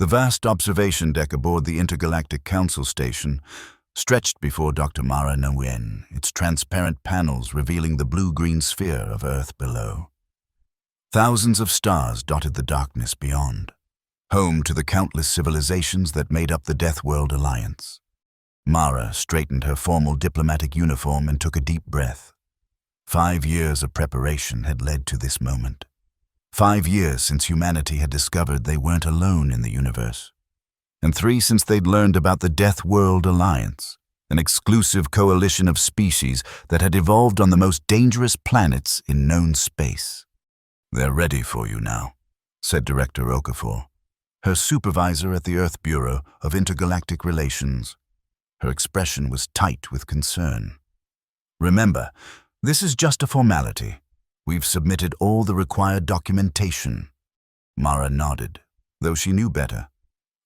The vast observation deck aboard the Intergalactic Council Station stretched before Dr. Mara Nguyen, its transparent panels revealing the blue-green sphere of Earth below. Thousands of stars dotted the darkness beyond, home to the countless civilizations that made up the Deathworld Alliance. Mara straightened her formal diplomatic uniform and took a deep breath. 5 years of preparation had led to this moment. 5 years since humanity had discovered they weren't alone in the universe. And 3 since they'd learned about the Deathworld Alliance, an exclusive coalition of species that had evolved on the most dangerous planets in known space. "They're ready for you now," said Director Okafor, her supervisor at the Earth Bureau of Intergalactic Relations. Her expression was tight with concern. "Remember, this is just a formality. We've submitted all the required documentation." Mara nodded, though she knew better.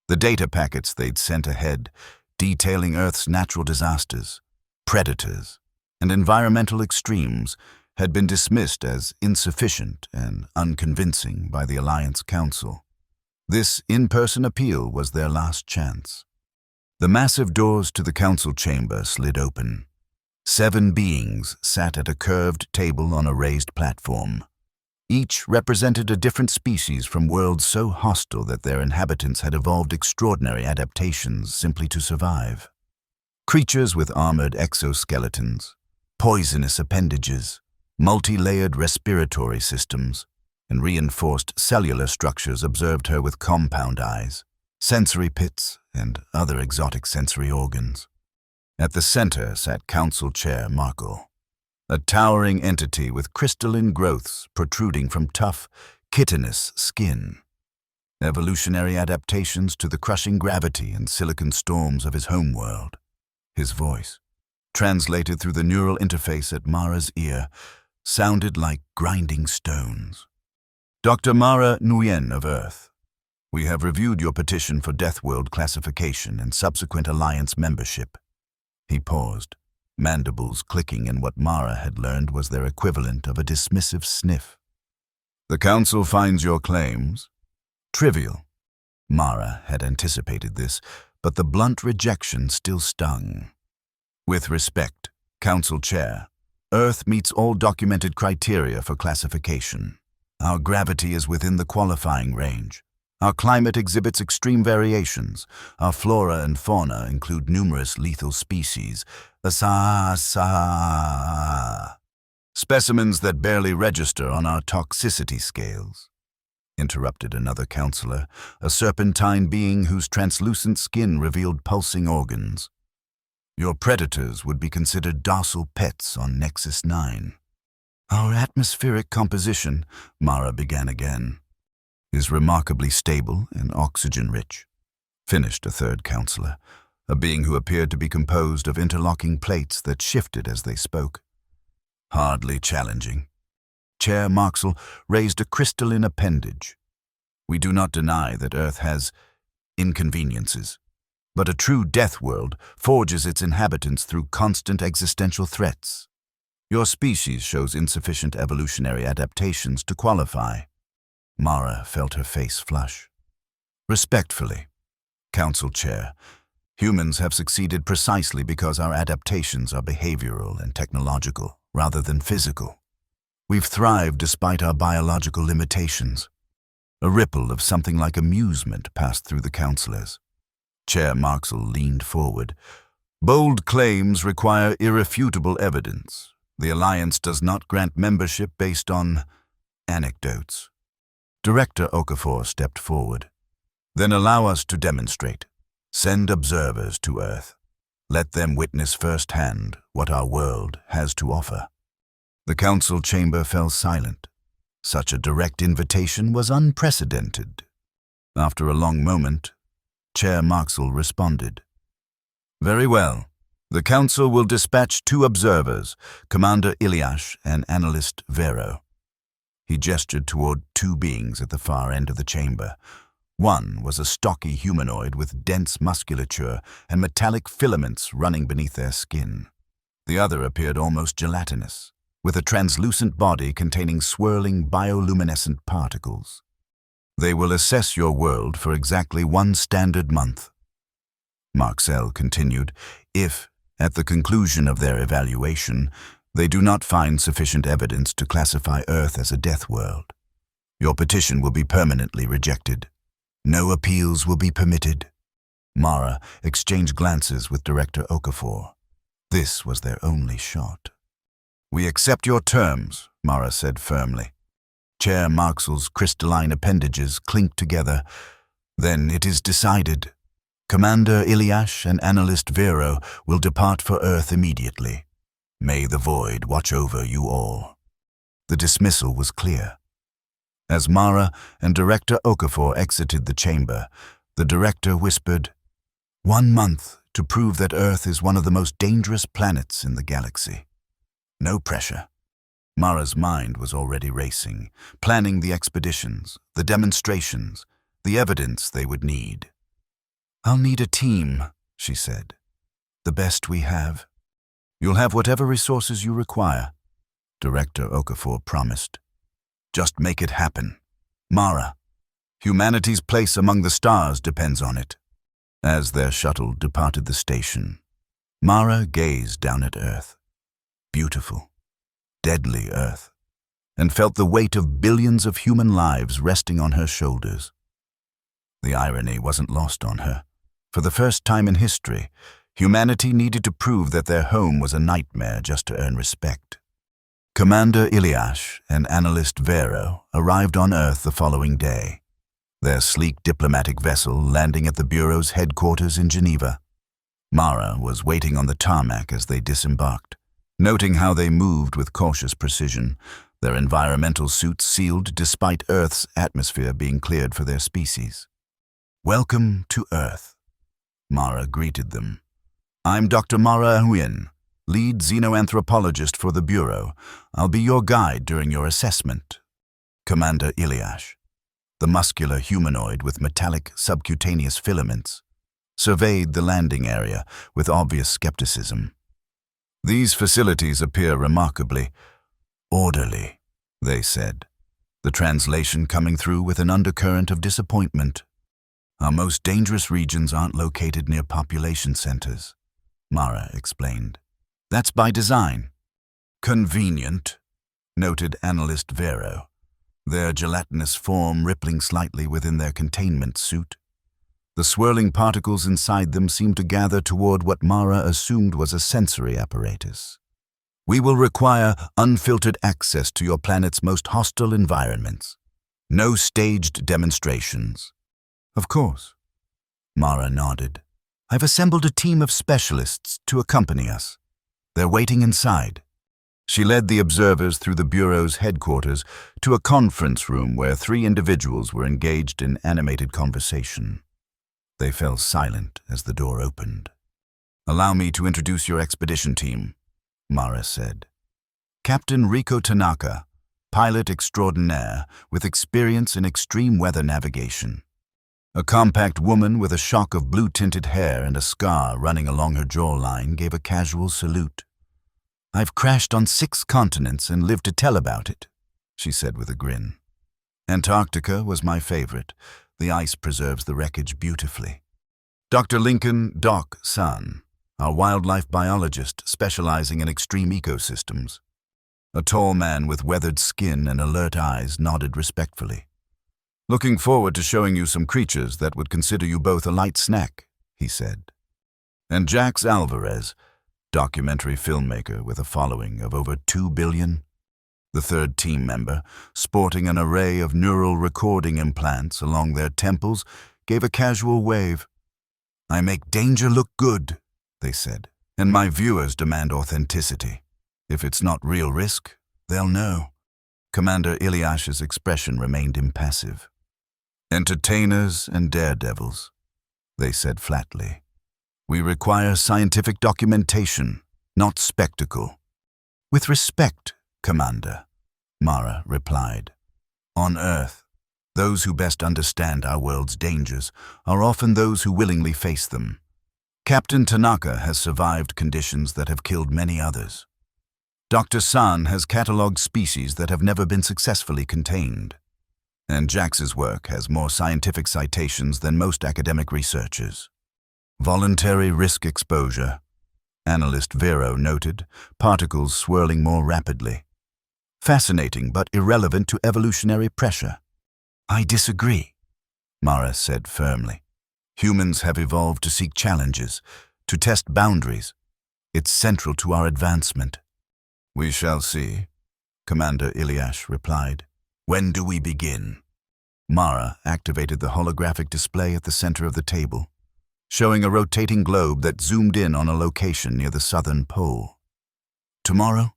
The data packets they'd sent ahead, detailing Earth's natural disasters, predators, and environmental extremes, had been dismissed as insufficient and unconvincing by the Alliance Council. This in-person appeal was their last chance. The massive doors to the council chamber slid open. 7 beings sat at a curved table on a raised platform. Each represented a different species from worlds so hostile that their inhabitants had evolved extraordinary adaptations simply to survive. Creatures with armored exoskeletons, poisonous appendages, multi-layered respiratory systems, and reinforced cellular structures observed her with compound eyes, sensory pits, and other exotic sensory organs. At the center sat Council Chair Markle, a towering entity with crystalline growths protruding from tough, chitinous skin. Evolutionary adaptations to the crushing gravity and silicon storms of his homeworld. His voice, translated through the neural interface at Mara's ear, sounded like grinding stones. "Dr. Mara Nguyen of Earth, we have reviewed your petition for Deathworld classification and subsequent Alliance membership." He paused, mandibles clicking in what Mara had learned was their equivalent of a dismissive sniff. "The Council finds your claims trivial." Mara had anticipated this, but the blunt rejection still stung. "With respect, Council Chair, Earth meets all documented criteria for classification. Our gravity is within the qualifying range. Our climate exhibits extreme variations. Our flora and fauna include numerous lethal species, specimens that barely register on our toxicity scales," interrupted another counselor, a serpentine being whose translucent skin revealed pulsing organs. "Your predators would be considered docile pets on Nexus 9. "Our atmospheric composition," Mara began again, "is remarkably stable and oxygen-rich," finished a third counselor, a being who appeared to be composed of interlocking plates that shifted as they spoke. "Hardly challenging." Chair Marxell raised a crystalline appendage. "We do not deny that Earth has inconveniences, but a true death world forges its inhabitants through constant existential threats. Your species shows insufficient evolutionary adaptations to qualify." Mara felt her face flush. "Respectfully, Council Chair, humans have succeeded precisely because our adaptations are behavioral and technological rather than physical. We've thrived despite our biological limitations." A ripple of something like amusement passed through the councillors. Chair Marxell leaned forward. "Bold claims require irrefutable evidence. The Alliance does not grant membership based on anecdotes." Director Okafor stepped forward. "Then allow us to demonstrate. Send observers to Earth. Let them witness firsthand what our world has to offer." The council chamber fell silent. Such a direct invitation was unprecedented. After a long moment, Chair Marxell responded. "Very well. The Council will dispatch 2 observers, Commander Iliash and Analyst Vero." He gestured toward 2 beings at the far end of the chamber. One was a stocky humanoid with dense musculature and metallic filaments running beneath their skin. The other appeared almost gelatinous, with a translucent body containing swirling bioluminescent particles. They will assess your world for exactly 1 standard month. Marcel continued, if, at the conclusion of their evaluation, they do not find sufficient evidence to classify Earth as a death world, your petition will be permanently rejected. No appeals will be permitted. Mara exchanged glances with Director Okafor. This was their only shot. We accept your terms, Mara said firmly. Chair Marxell's crystalline appendages clinked together. Then it is decided. Commander Iliash and Analyst Vero will depart for Earth immediately. May the Void watch over you all. The dismissal was clear. As Mara and Director Okafor exited the chamber, the director whispered, 1 month to prove that Earth is one of the most dangerous planets in the galaxy. No pressure. Mara's mind was already racing, planning the expeditions, the demonstrations, the evidence they would need. I'll need a team, she said. The best we have. You'll have whatever resources you require, Director Okafor promised. Just make it happen. Mara, humanity's place among the stars depends on it. As their shuttle departed the station, Mara gazed down at Earth. Beautiful, deadly Earth, and felt the weight of billions of human lives resting on her shoulders. The irony wasn't lost on her. For the first time in history, humanity needed to prove that their home was a nightmare just to earn respect. Commander Iliash and Analyst Vero arrived on Earth the following day, their sleek diplomatic vessel landing at the Bureau's headquarters in Geneva. Mara was waiting on the tarmac as they disembarked, noting how they moved with cautious precision, their environmental suits sealed despite Earth's atmosphere being cleared for their species. Welcome to Earth, Mara greeted them. I'm Dr. Mara Nguyen, lead xenoanthropologist for the Bureau. I'll be your guide during your assessment. Commander Iliash, the muscular humanoid with metallic subcutaneous filaments, surveyed the landing area with obvious skepticism. These facilities appear remarkably orderly, they said, the translation coming through with an undercurrent of disappointment. Our most dangerous regions aren't located near population centers, Mara explained. That's by design. Convenient, noted Analyst Vero, their gelatinous form rippling slightly within their containment suit. The swirling particles inside them seemed to gather toward what Mara assumed was a sensory apparatus. We will require unfiltered access to your planet's most hostile environments. No staged demonstrations. Of course. Mara nodded. I've assembled a team of specialists to accompany us. They're waiting inside. She led the observers through the Bureau's headquarters to a conference room where 3 individuals were engaged in animated conversation. They fell silent as the door opened. Allow me to introduce your expedition team, Mara said. Captain Riko Tanaka, pilot extraordinaire with experience in extreme weather navigation. A compact woman with a shock of blue-tinted hair and a scar running along her jawline gave a casual salute. I've crashed on 6 continents and lived to tell about it, she said with a grin. Antarctica was my favorite. The ice preserves the wreckage beautifully. Dr. Lincoln Doc San, our wildlife biologist specializing in extreme ecosystems. A tall man with weathered skin and alert eyes nodded respectfully. Looking forward to showing you some creatures that would consider you both a light snack, he said. And Jax Alvarez, documentary filmmaker with a following of over 2 billion. The third team member, sporting an array of neural recording implants along their temples, gave a casual wave. I make danger look good, they said, and my viewers demand authenticity. If it's not real risk, they'll know. Commander Iliash's expression remained impassive. Entertainers and daredevils, they said flatly. We require scientific documentation, not spectacle. With respect, Commander, Mara replied. On Earth, those who best understand our world's dangers are often those who willingly face them. Captain Tanaka has survived conditions that have killed many others. Dr. San has catalogued species that have never been successfully contained. And Jax's work has more scientific citations than most academic researchers. Voluntary risk exposure, analyst Vero noted, particles swirling more rapidly. Fascinating but irrelevant to evolutionary pressure. I disagree, Mara said firmly. Humans have evolved to seek challenges, to test boundaries. It's central to our advancement. We shall see, Commander Ilyash replied. When do we begin? Mara activated the holographic display at the center of the table, showing a rotating globe that zoomed in on a location near the southern pole. Tomorrow,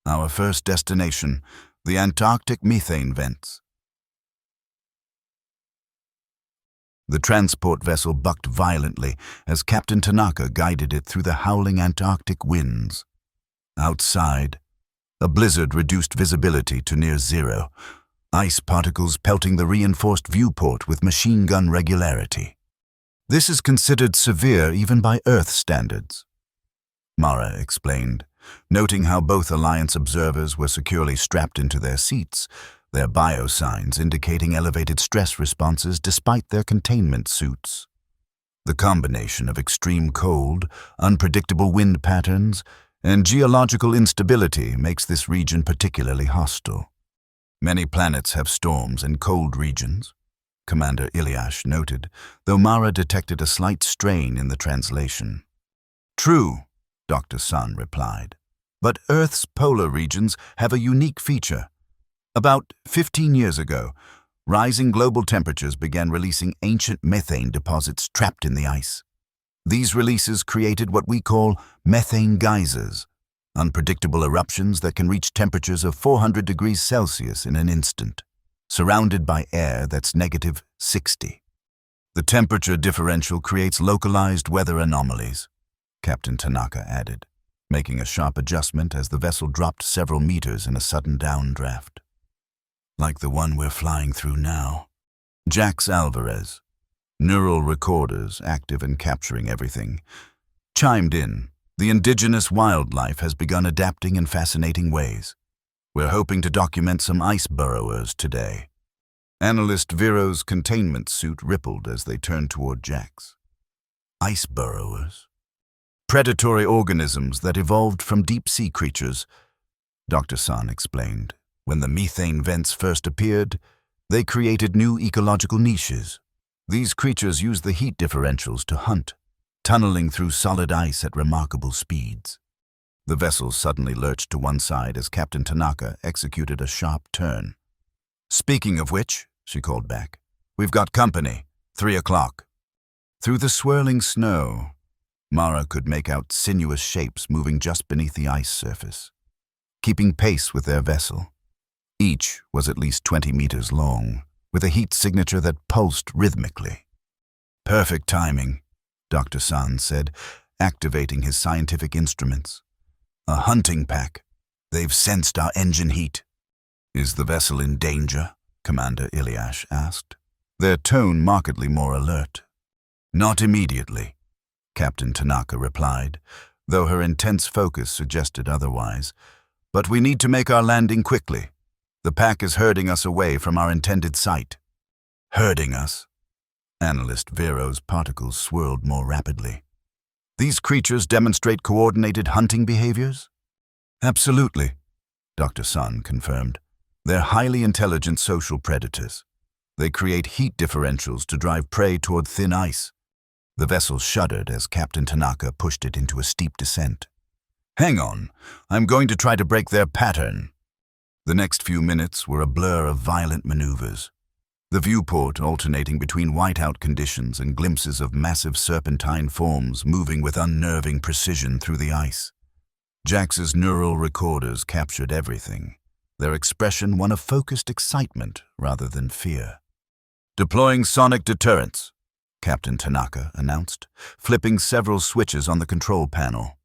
our first destination, the Antarctic methane vents. The transport vessel bucked violently as Captain Tanaka guided it through the howling Antarctic winds. Outside, a blizzard reduced visibility to near zero, ice particles pelting the reinforced viewport with machine gun regularity. This is considered severe even by Earth standards, Mara explained, noting how both Alliance observers were securely strapped into their seats, their biosigns indicating elevated stress responses despite their containment suits. The combination of extreme cold, unpredictable wind patterns, and geological instability makes this region particularly hostile. Many planets have storms in cold regions, Commander Ilyash noted, though Mara detected a slight strain in the translation. True, Dr. Sun replied, but Earth's polar regions have a unique feature. About 15 years ago, rising global temperatures began releasing ancient methane deposits trapped in the ice. These releases created what we call methane geysers, unpredictable eruptions that can reach temperatures of 400 degrees Celsius in an instant, surrounded by air that's negative 60. The temperature differential creates localized weather anomalies, Captain Tanaka added, making a sharp adjustment as the vessel dropped several meters in a sudden downdraft. Like the one we're flying through now. Jax Alvarez, neural recorders active and capturing everything, chimed in. The indigenous wildlife has begun adapting in fascinating ways. We're hoping to document some ice burrowers today. Analyst Vero's containment suit rippled as they turned toward Jax. Ice burrowers? Predatory organisms that evolved from deep-sea creatures, Dr. San explained. When the methane vents first appeared, they created new ecological niches. These creatures use the heat differentials to hunt, tunneling through solid ice at remarkable speeds. The vessel suddenly lurched to one side as Captain Tanaka executed a sharp turn. Speaking of which, she called back, we've got company, 3 o'clock. Through the swirling snow, Mara could make out sinuous shapes moving just beneath the ice surface, keeping pace with their vessel. Each was at least 20 meters long, with a heat signature that pulsed rhythmically. Perfect timing, Dr. San said, activating his scientific instruments. A hunting pack. They've sensed our engine heat. Is the vessel in danger? Commander Ilyash asked, their tone markedly more alert. Not immediately, Captain Tanaka replied, though her intense focus suggested otherwise. But we need to make our landing quickly. The pack is herding us away from our intended site. Herding us? Analyst Vero's particles swirled more rapidly. These creatures demonstrate coordinated hunting behaviors? Absolutely, Dr. Sun confirmed. They're highly intelligent social predators. They create heat differentials to drive prey toward thin ice. The vessel shuddered as Captain Tanaka pushed it into a steep descent. Hang on, I'm going to try to break their pattern. The next few minutes were a blur of violent maneuvers. The viewport alternating between whiteout conditions and glimpses of massive serpentine forms moving with unnerving precision through the ice. Jax's neural recorders captured everything, their expression one of focused excitement rather than fear. Deploying sonic deterrents, Captain Tanaka announced, flipping several switches on the control panel.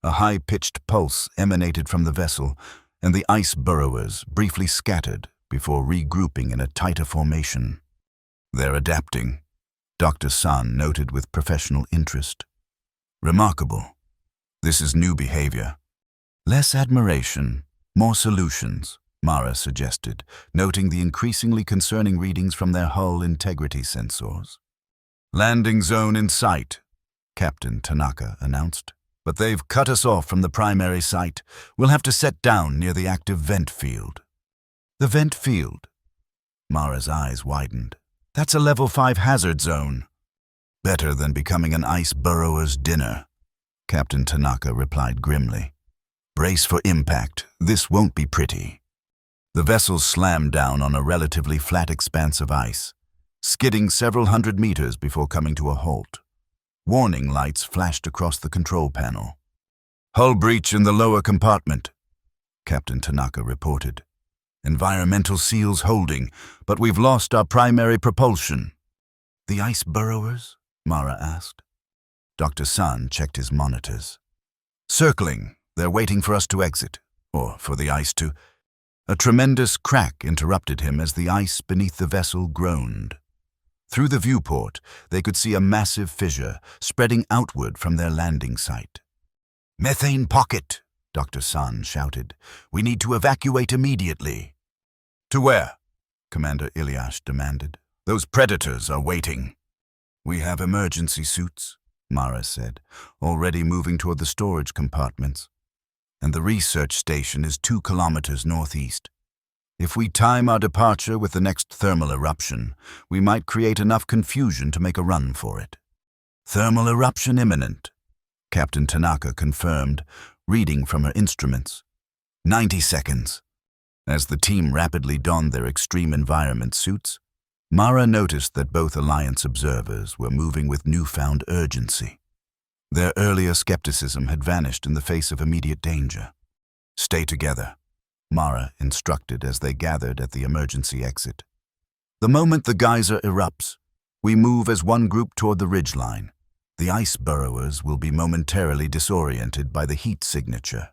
A high-pitched pulse emanated from the vessel, and the ice burrowers briefly scattered before regrouping in a tighter formation. They're adapting, Dr. San noted with professional interest. Remarkable. This is new behavior. Less admiration, more solutions. Mara suggested, noting the increasingly concerning readings from their hull integrity sensors. Landing zone in sight, Captain Tanaka announced. But they've cut us off from the primary site. We'll have to set down near the active vent field. The vent field? Mara's eyes widened. That's a level 5 hazard zone. Better than becoming an ice burrower's dinner, Captain Tanaka replied grimly. Brace for impact. This won't be pretty. The vessel slammed down on a relatively flat expanse of ice, skidding several hundred meters before coming to a halt. Warning lights flashed across the control panel. Hull breach in the lower compartment, Captain Tanaka reported. Environmental seals holding, but we've lost our primary propulsion. The ice burrowers? Mara asked. Dr. San checked his monitors. Circling. They're waiting for us to exit, or for the ice to... A tremendous crack interrupted him as the ice beneath the vessel groaned. Through the viewport, they could see a massive fissure spreading outward from their landing site. Methane pocket, Dr. San shouted. We need to evacuate immediately. To where? Commander Ilyas demanded. Those predators are waiting. We have emergency suits, Mara said, already moving toward the storage compartments. And the research station is 2 kilometers northeast. If we time our departure with the next thermal eruption, we might create enough confusion to make a run for it. Thermal eruption imminent, Captain Tanaka confirmed, reading from her instruments. 90 seconds. As the team rapidly donned their extreme environment suits, Mara noticed that both Alliance observers were moving with newfound urgency. Their earlier skepticism had vanished in the face of immediate danger. Stay together, Mara instructed as they gathered at the emergency exit. The moment the geyser erupts, we move as one group toward the ridgeline. The ice burrowers will be momentarily disoriented by the heat signature.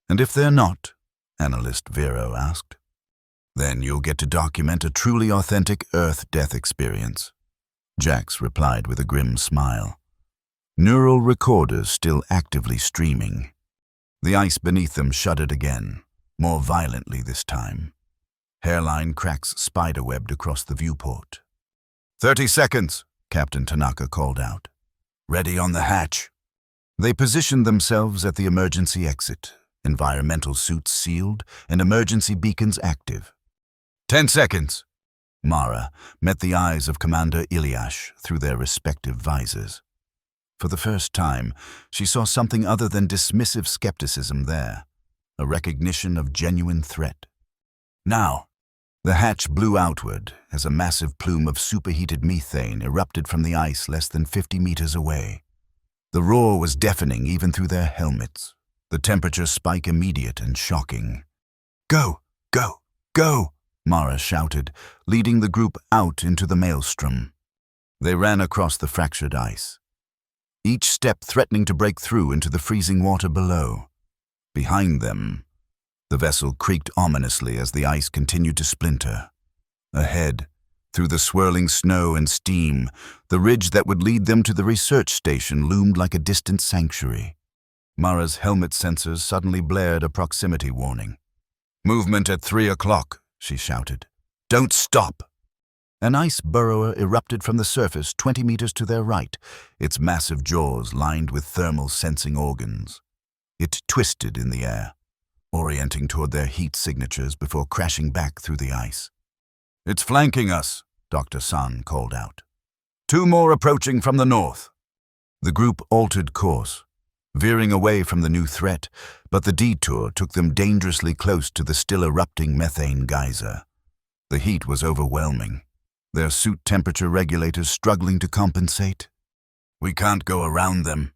And if they're not, Analyst Vero asked, then you'll get to document a truly authentic Earth-death experience. Jax replied with a grim smile. Neural recorders still actively streaming. The ice beneath them shuddered again, more violently this time. Hairline cracks spiderwebbed across the viewport. 30 seconds, Captain Tanaka called out. Ready on the hatch. They positioned themselves at the emergency exit, environmental suits sealed and emergency beacons active. 10 seconds. Mara met the eyes of Commander Ilyas through their respective visors. For the first time, she saw something other than dismissive skepticism there, a recognition of genuine threat. Now, the hatch blew outward as a massive plume of superheated methane erupted from the ice less than 50 meters away. The roar was deafening even through their helmets, the temperature spike immediate and shocking. Go, go, go, Mara shouted, leading the group out into the maelstrom. They ran across the fractured ice, each step threatening to break through into the freezing water below. Behind them, the vessel creaked ominously as the ice continued to splinter. Ahead, through the swirling snow and steam, the ridge that would lead them to the research station loomed like a distant sanctuary. Mara's helmet sensors suddenly blared a proximity warning. Movement at 3 o'clock, she shouted. Don't stop! An ice burrower erupted from the surface 20 meters to their right, its massive jaws lined with thermal sensing organs. It twisted in the air, orienting toward their heat signatures before crashing back through the ice. It's flanking us, Dr. San called out. 2 more approaching from the north. The group altered course, veering away from the new threat, but the detour took them dangerously close to the still erupting methane geyser. The heat was overwhelming, their suit temperature regulators struggling to compensate. We can't go around them,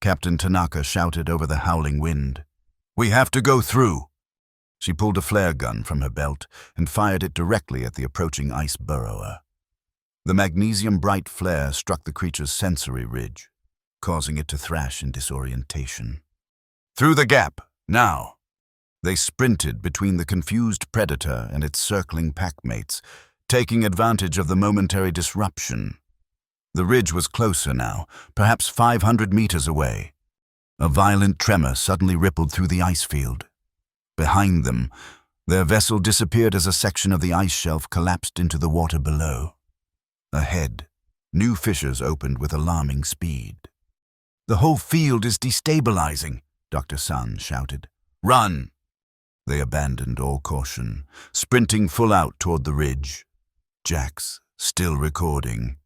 Captain Tanaka shouted over the howling wind. We have to go through. She pulled a flare gun from her belt and fired it directly at the approaching ice burrower. The magnesium-bright flare struck the creature's sensory ridge, causing it to thrash in disorientation. Through the gap, now! They sprinted between the confused predator and its circling packmates, taking advantage of the momentary disruption. The ridge was closer now, perhaps 500 meters away. A violent tremor suddenly rippled through the ice field. Behind them, Their vessel disappeared as a section of the ice shelf collapsed into the water below. Ahead, new fissures opened with alarming speed. "The whole field is destabilizing," Dr. San shouted. "Run!" They abandoned all caution, sprinting full out toward the ridge. Jax, still recording,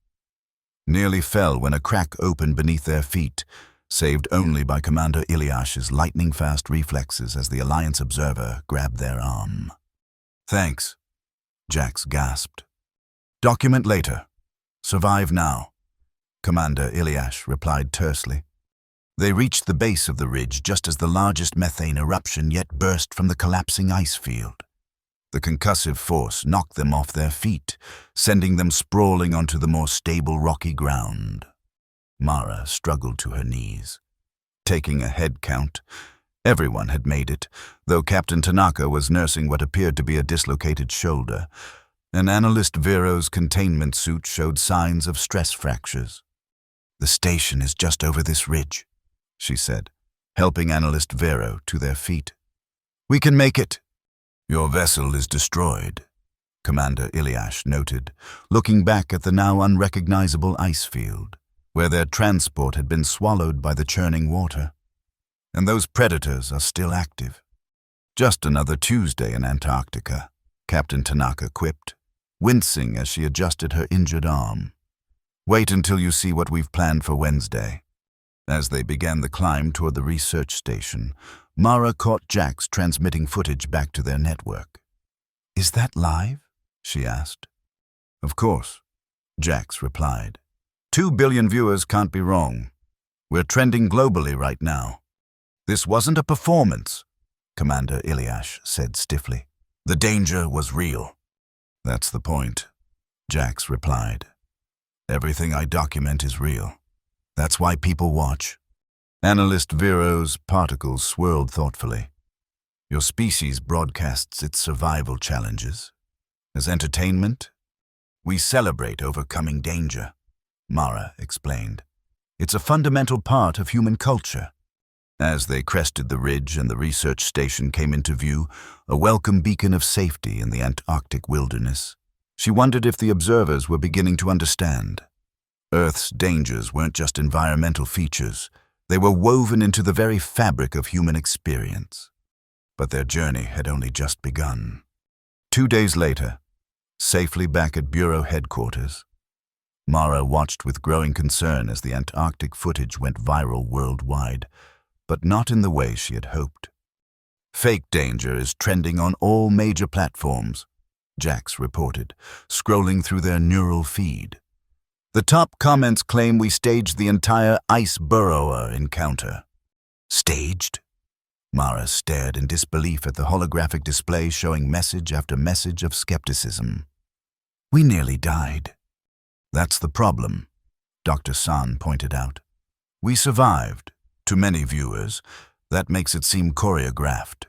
nearly fell when a crack opened beneath their feet, saved only by Commander Ilyash's lightning-fast reflexes as the Alliance observer grabbed their arm. "Thanks," Jax gasped. "Document later. Survive now," Commander Ilyash replied tersely. They reached the base of the ridge just as the largest methane eruption yet burst from the collapsing ice field. The concussive force knocked them off their feet, sending them sprawling onto the more stable rocky ground. Mara struggled to her knees. Taking a head count, everyone had made it, though Captain Tanaka was nursing what appeared to be a dislocated shoulder, and Analyst Vero's containment suit showed signs of stress fractures. "The station is just over this ridge," she said, helping Analyst Vero to their feet. "We can make it." "Your vessel is destroyed," Commander Ilyash noted, looking back at the now unrecognizable ice field, where their transport had been swallowed by the churning water. "And those predators are still active." "Just another Tuesday in Antarctica," Captain Tanaka quipped, wincing as she adjusted her injured arm. "Wait until you see what we've planned for Wednesday." As they began the climb toward the research station, Mara caught Jax transmitting footage back to their network. "Is that live?" she asked. "Of course," Jax replied. 2 billion viewers can't be wrong. We're trending globally right now." "This wasn't a performance," Commander Ilyash said stiffly. "The danger was real." "That's the point," Jax replied. "Everything I document is real. That's why people watch." Analyst Vero's particles swirled thoughtfully. "Your species broadcasts its survival challenges. As entertainment, we celebrate overcoming danger," Mara explained. "It's a fundamental part of human culture." As they crested the ridge and the research station came into view, a welcome beacon of safety in the Antarctic wilderness, she wondered if the observers were beginning to understand. Earth's dangers weren't just environmental features. They were woven into the very fabric of human experience. But their journey had only just begun. 2 days later, safely back at Bureau headquarters, Mara watched with growing concern as the Antarctic footage went viral worldwide, but not in the way she had hoped. "Fake danger is trending on all major platforms," Jax reported, scrolling through their neural feed. "The top comments claim we staged the entire ice burrower encounter." "Staged?" Mara stared in disbelief at the holographic display showing message after message of skepticism. "We nearly died." "That's the problem," Dr. San pointed out. "We survived. To many viewers, that makes it seem choreographed.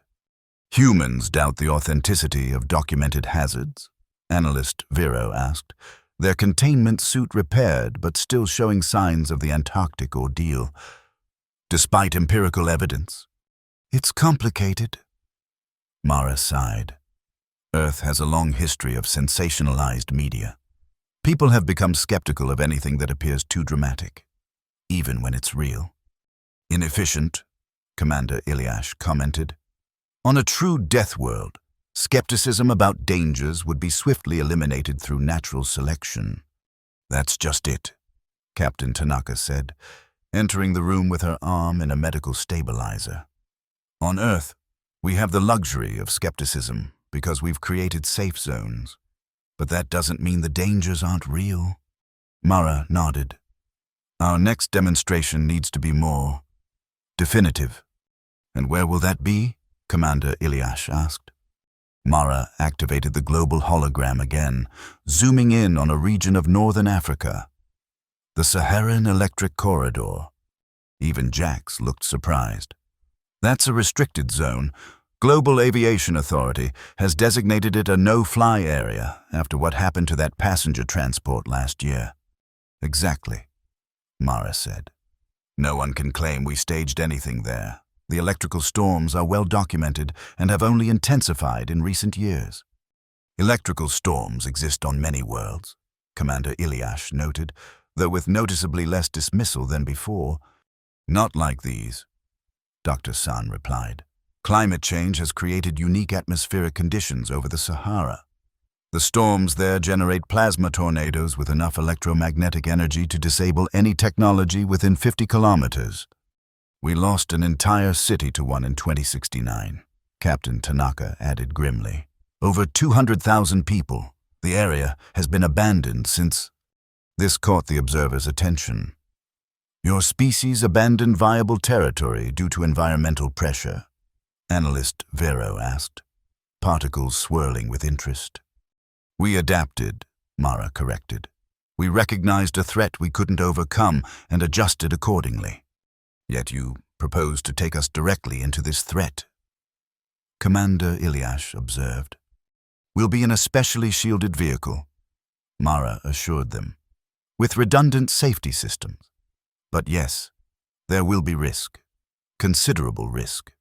Humans doubt the authenticity of documented hazards?" Analyst Vero asked, their containment suit repaired but still showing signs of the Antarctic ordeal. "Despite empirical evidence?" "It's complicated," Mara sighed. "Earth has a long history of sensationalized media. People have become skeptical of anything that appears too dramatic, even when it's real." "Inefficient," Commander Ilyash commented. "On a true Deathworld, skepticism about dangers would be swiftly eliminated through natural selection." "That's just it," Captain Tanaka said, entering the room with her arm in a medical stabilizer. "On Earth, we have the luxury of skepticism because we've created safe zones. But that doesn't mean the dangers aren't real." Mara nodded. "Our next demonstration needs to be more definitive." "And where will that be?" Commander Ilyash asked. Mara activated the global hologram again, zooming in on a region of northern Africa. "The Saharan Electric Corridor." Even Jax looked surprised. "That's a restricted zone. Global Aviation Authority has designated it a no-fly area after what happened to that passenger transport last year." "Exactly," Mara said. "No one can claim we staged anything there. The electrical storms are well documented and have only intensified in recent years. Electrical storms exist on many worlds, Commander Ilyash noted, though with noticeably less dismissal than before. Not like these, Dr. San replied. Climate change has created unique atmospheric conditions over the Sahara. The storms there generate plasma tornadoes with enough electromagnetic energy to disable any technology within 50 kilometers. We lost an entire city to one in 2069, Captain Tanaka added grimly. Over 200,000 people. The area has been abandoned since... This caught the observer's attention. Your species abandoned viable territory due to environmental pressure, Analyst Vero asked, particles swirling with interest. We adapted, Mara corrected. We recognized a threat we couldn't overcome and adjusted accordingly. Yet you propose to take us directly into this threat. Commander Ilyash observed. We'll be in a specially shielded vehicle, Mara assured them, with redundant safety systems. But yes, there will be risk, considerable risk.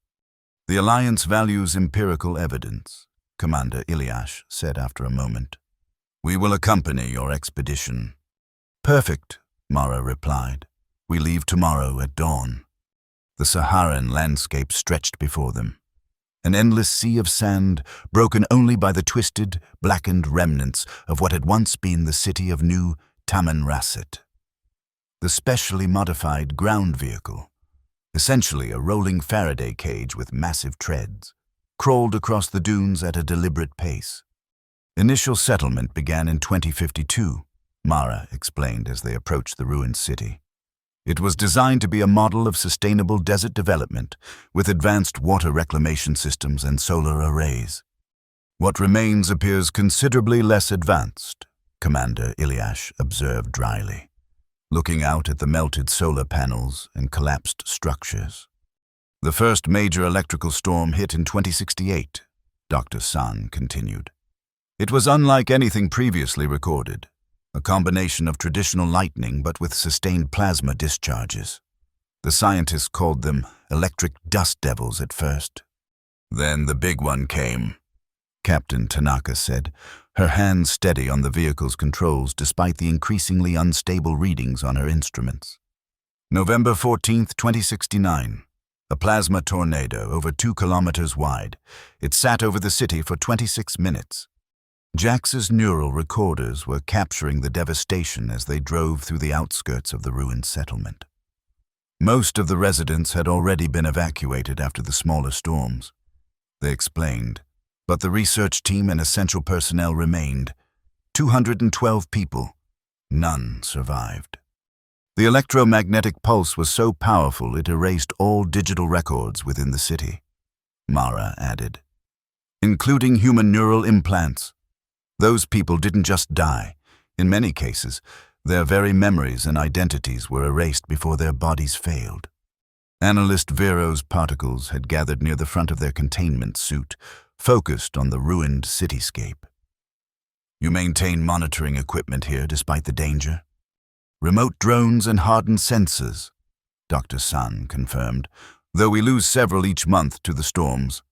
The Alliance values empirical evidence, Commander Ilyash said after a moment. We will accompany your expedition. Perfect, Mara replied. We leave tomorrow at dawn. The Saharan landscape stretched before them. An endless sea of sand, broken only by the twisted, blackened remnants of what had once been the city of New Tamanrasset. The specially modified ground vehicle, essentially a rolling Faraday cage with massive treads, crawled across the dunes at a deliberate pace. Initial settlement began in 2052, Mara explained as they approached the ruined city. It was designed to be a model of sustainable desert development with advanced water reclamation systems and solar arrays. What remains appears considerably less advanced, Commander Ilyash observed dryly, looking out at the melted solar panels and collapsed structures. The first major electrical storm hit in 2068, Dr. San continued. It was unlike anything previously recorded. A combination of traditional lightning but with sustained plasma discharges. The scientists called them electric dust devils at first. Then the big one came, Captain Tanaka said, her hands steady on the vehicle's controls despite the increasingly unstable readings on her instruments. November 14, 2069. A plasma tornado over 2 kilometers wide. It sat over the city for 26 minutes. Jax's neural recorders were capturing the devastation as they drove through the outskirts of the ruined settlement. Most of the residents had already been evacuated after the smaller storms, they explained, but the research team and essential personnel remained. 212 people. None survived. The electromagnetic pulse was so powerful it erased all digital records within the city, Mara added, including human neural implants. Those people didn't just die. In many cases, their very memories and identities were erased before their bodies failed. Analyst Vero's particles had gathered near the front of their containment suit, focused on the ruined cityscape. You maintain monitoring equipment here despite the danger? Remote drones and hardened sensors, Dr. San confirmed, though we lose several each month to the storms.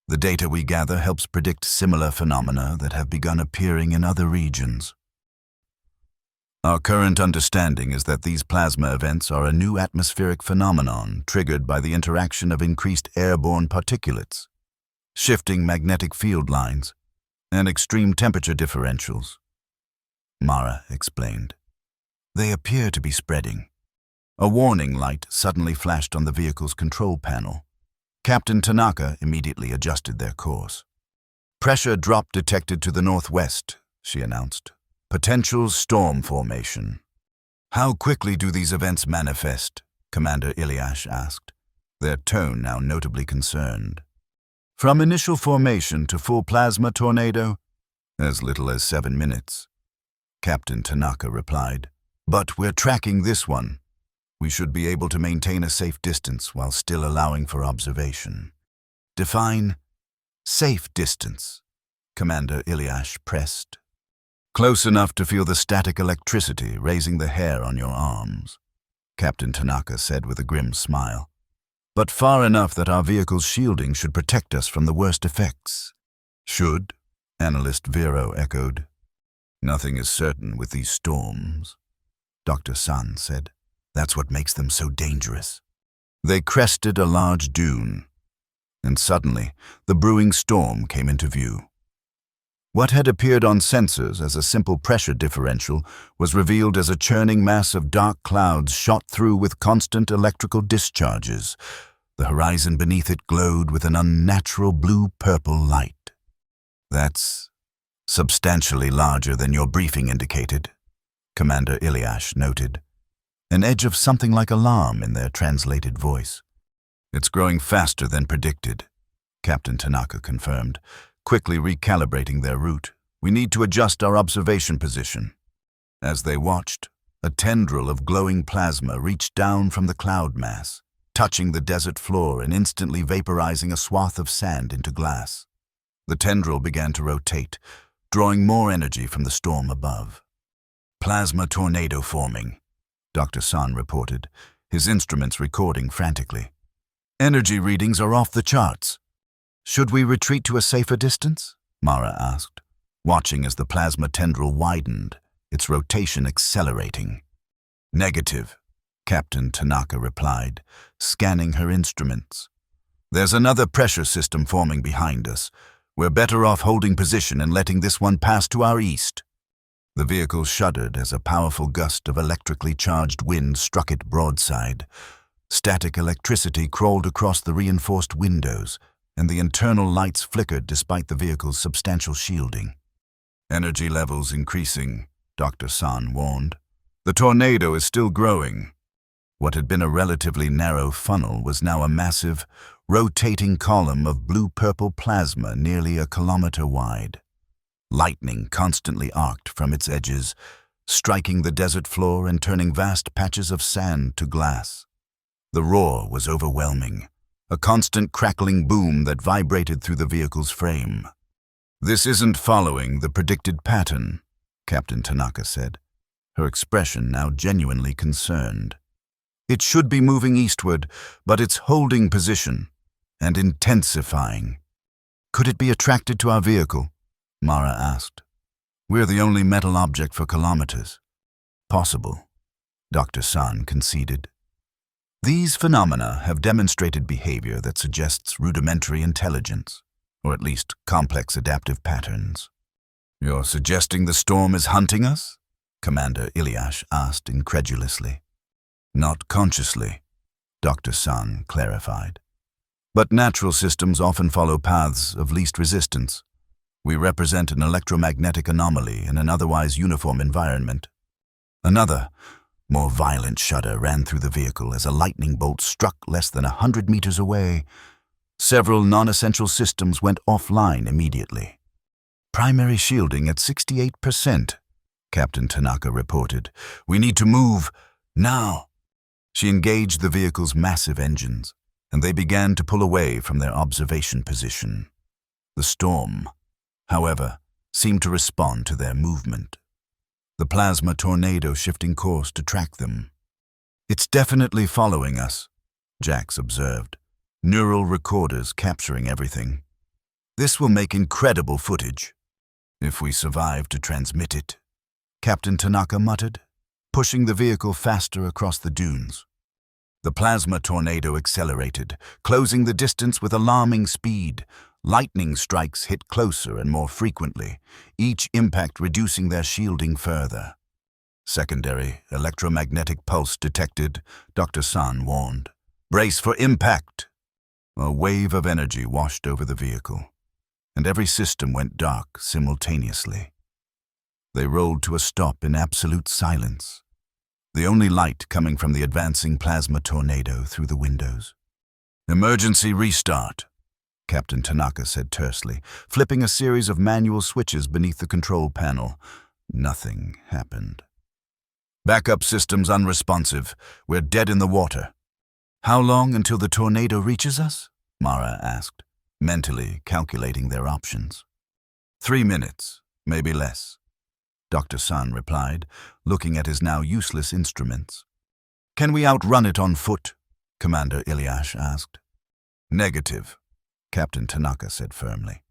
The data we gather helps predict similar phenomena that have begun appearing in other regions. Our current understanding is that these plasma events are a new atmospheric phenomenon triggered by the interaction of increased airborne particulates, shifting magnetic field lines, and extreme temperature differentials, Mara explained. They appear to be spreading. A warning light suddenly flashed on the vehicle's control panel. Captain Tanaka immediately adjusted their course. Pressure drop detected to the northwest, she announced. Potential storm formation. How quickly do these events manifest? Commander Ilyash asked, their tone now notably concerned. From initial formation to full plasma tornado? As little as 7 minutes, Captain Tanaka replied. But we're tracking this one. We should be able to maintain a safe distance while still allowing for observation. Define safe distance, Commander Ilyash pressed. Close enough to feel the static electricity raising the hair on your arms, Captain Tanaka said with a grim smile. but far enough that our vehicle's shielding should protect us from the worst effects. Should, Analyst Vero echoed. Nothing is certain with these storms, Dr. San said. That's what makes them so dangerous. They crested a large dune, and suddenly the brewing storm came into view. What had appeared on sensors as a simple pressure differential was revealed as a churning mass of dark clouds shot through with constant electrical discharges. The horizon beneath it glowed with an unnatural blue-purple light. That's substantially larger than your briefing indicated, Commander Ilyash noted, an edge of something like alarm in their translated voice. It's growing faster than predicted, Captain Tanaka confirmed, quickly recalibrating their route. We need to adjust our observation position. As they watched, a tendril of glowing plasma reached down from the cloud mass, touching the desert floor and instantly vaporizing a swath of sand into glass. The tendril began to rotate, drawing more energy from the storm above. Plasma tornado forming, Dr. San reported, his instruments recording frantically. Energy readings are off the charts. Should we retreat to a safer distance? Mara asked, watching as the plasma tendril widened, its rotation accelerating. Negative, Captain Tanaka replied, scanning her instruments. There's another pressure system forming behind us. We're better off holding position and letting this one pass to our east. The vehicle shuddered as a powerful gust of electrically charged wind struck it broadside. Static electricity crawled across the reinforced windows, and the internal lights flickered despite the vehicle's substantial shielding. Energy levels increasing, Dr. San warned. The tornado is still growing. What had been a relatively narrow funnel was now a massive, rotating column of blue-purple plasma nearly a kilometer wide. Lightning constantly arced from its edges, striking the desert floor and turning vast patches of sand to glass. The roar was overwhelming, a constant crackling boom that vibrated through the vehicle's frame. This isn't following the predicted pattern, Captain Tanaka said, her expression now genuinely concerned. It should be moving eastward, but it's holding position and intensifying. Could it be attracted to our vehicle? Mara asked. We're the only metal object for kilometers. Possible, Dr. San conceded. These phenomena have demonstrated behavior that suggests rudimentary intelligence, or at least complex adaptive patterns. You're suggesting the storm is hunting us? Commander Ilyash asked incredulously. Not consciously, Dr. San clarified. But natural systems often follow paths of least resistance. We represent an electromagnetic anomaly in an otherwise uniform environment. Another, more violent shudder ran through the vehicle as a lightning bolt struck less than 100 meters away. Several non-essential systems went offline immediately. Primary shielding at 68%, Captain Tanaka reported. We need to move now. She engaged the vehicle's massive engines, and they began to pull away from their observation position. The storm, however, seemed to respond to their movement. The plasma tornado shifting course to track them. It's definitely following us, Jax observed, neural recorders capturing everything. This will make incredible footage, if we survive to transmit it, Captain Tanaka muttered, pushing the vehicle faster across the dunes. The plasma tornado accelerated, closing the distance with alarming speed. Lightning strikes hit closer and more frequently, each impact reducing their shielding further. Secondary electromagnetic pulse detected, Dr. San warned. Brace for impact. A wave of energy washed over the vehicle, and every system went dark simultaneously. They rolled to a stop in absolute silence, the only light coming from the advancing plasma tornado through the windows. Emergency restart, Captain Tanaka said tersely, flipping a series of manual switches beneath the control panel. Nothing happened. Backup systems unresponsive. We're dead in the water. How long until the tornado reaches us? Mara asked, mentally calculating their options. 3 minutes, maybe less, Dr. San replied, looking at his now useless instruments. Can we outrun it on foot? Commander Ilyash asked. Negative, Captain Tanaka said firmly.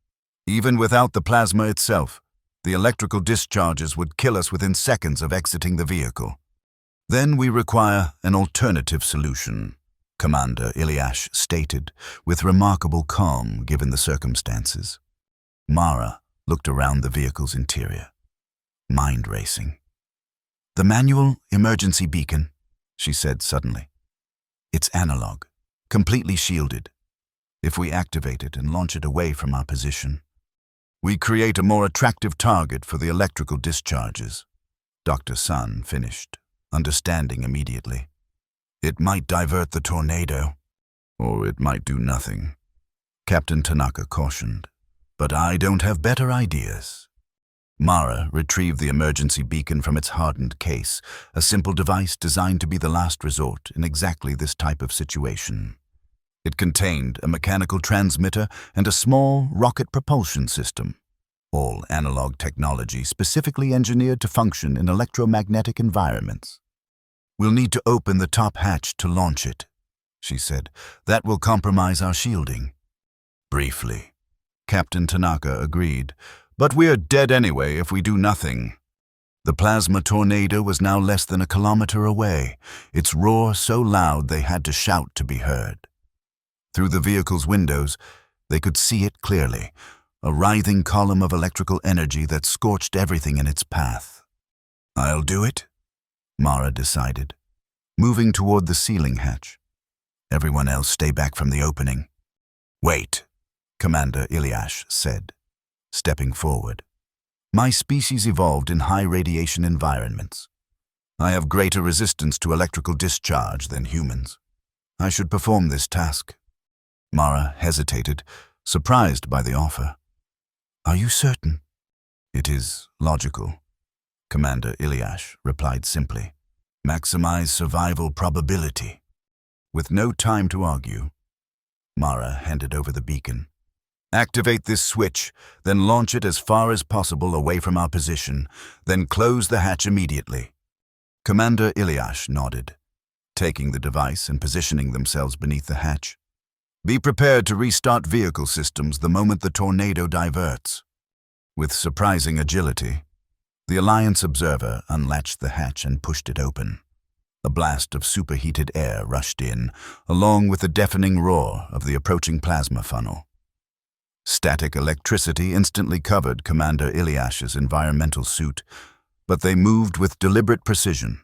Even without the plasma itself, the electrical discharges would kill us within seconds of exiting the vehicle. Then we require an alternative solution, Commander Ilyash stated, with remarkable calm given the circumstances. Mara looked around the vehicle's interior, mind racing. The manual emergency beacon, she said suddenly. It's analog, completely shielded. If we activate it and launch it away from our position, we create a more attractive target for the electrical discharges. Dr. Sun finished, understanding immediately. It might divert the tornado, or it might do nothing, Captain Tanaka cautioned. But I don't have better ideas. Mara retrieved the emergency beacon from its hardened case, a simple device designed to be the last resort in exactly this type of situation. It contained a mechanical transmitter and a small rocket propulsion system, all analog technology specifically engineered to function in electromagnetic environments. We'll need to open the top hatch to launch it, she said. That will compromise our shielding. Briefly, Captain Tanaka agreed, but we're dead anyway if we do nothing. The plasma tornado was now less than a kilometer away, its roar so loud they had to shout to be heard. Through the vehicle's windows, they could see it clearly, a writhing column of electrical energy that scorched everything in its path. I'll do it, Mara decided, moving toward the ceiling hatch. Everyone else stay back from the opening. Wait, Commander Ilyash said, stepping forward. My species evolved in high radiation environments. I have greater resistance to electrical discharge than humans. I should perform this task. Mara hesitated, surprised by the offer. Are you certain? It is logical, Commander Ilyash replied simply. Maximize survival probability. With no time to argue, Mara handed over the beacon. Activate this switch, then launch it as far as possible away from our position, then close the hatch immediately. Commander Ilyash nodded, taking the device and positioning themselves beneath the hatch. Be prepared to restart vehicle systems the moment the tornado diverts. With surprising agility, the Alliance observer unlatched the hatch and pushed it open. A blast of superheated air rushed in, along with the deafening roar of the approaching plasma funnel. Static electricity instantly covered Commander Ilyash's environmental suit, but they moved with deliberate precision,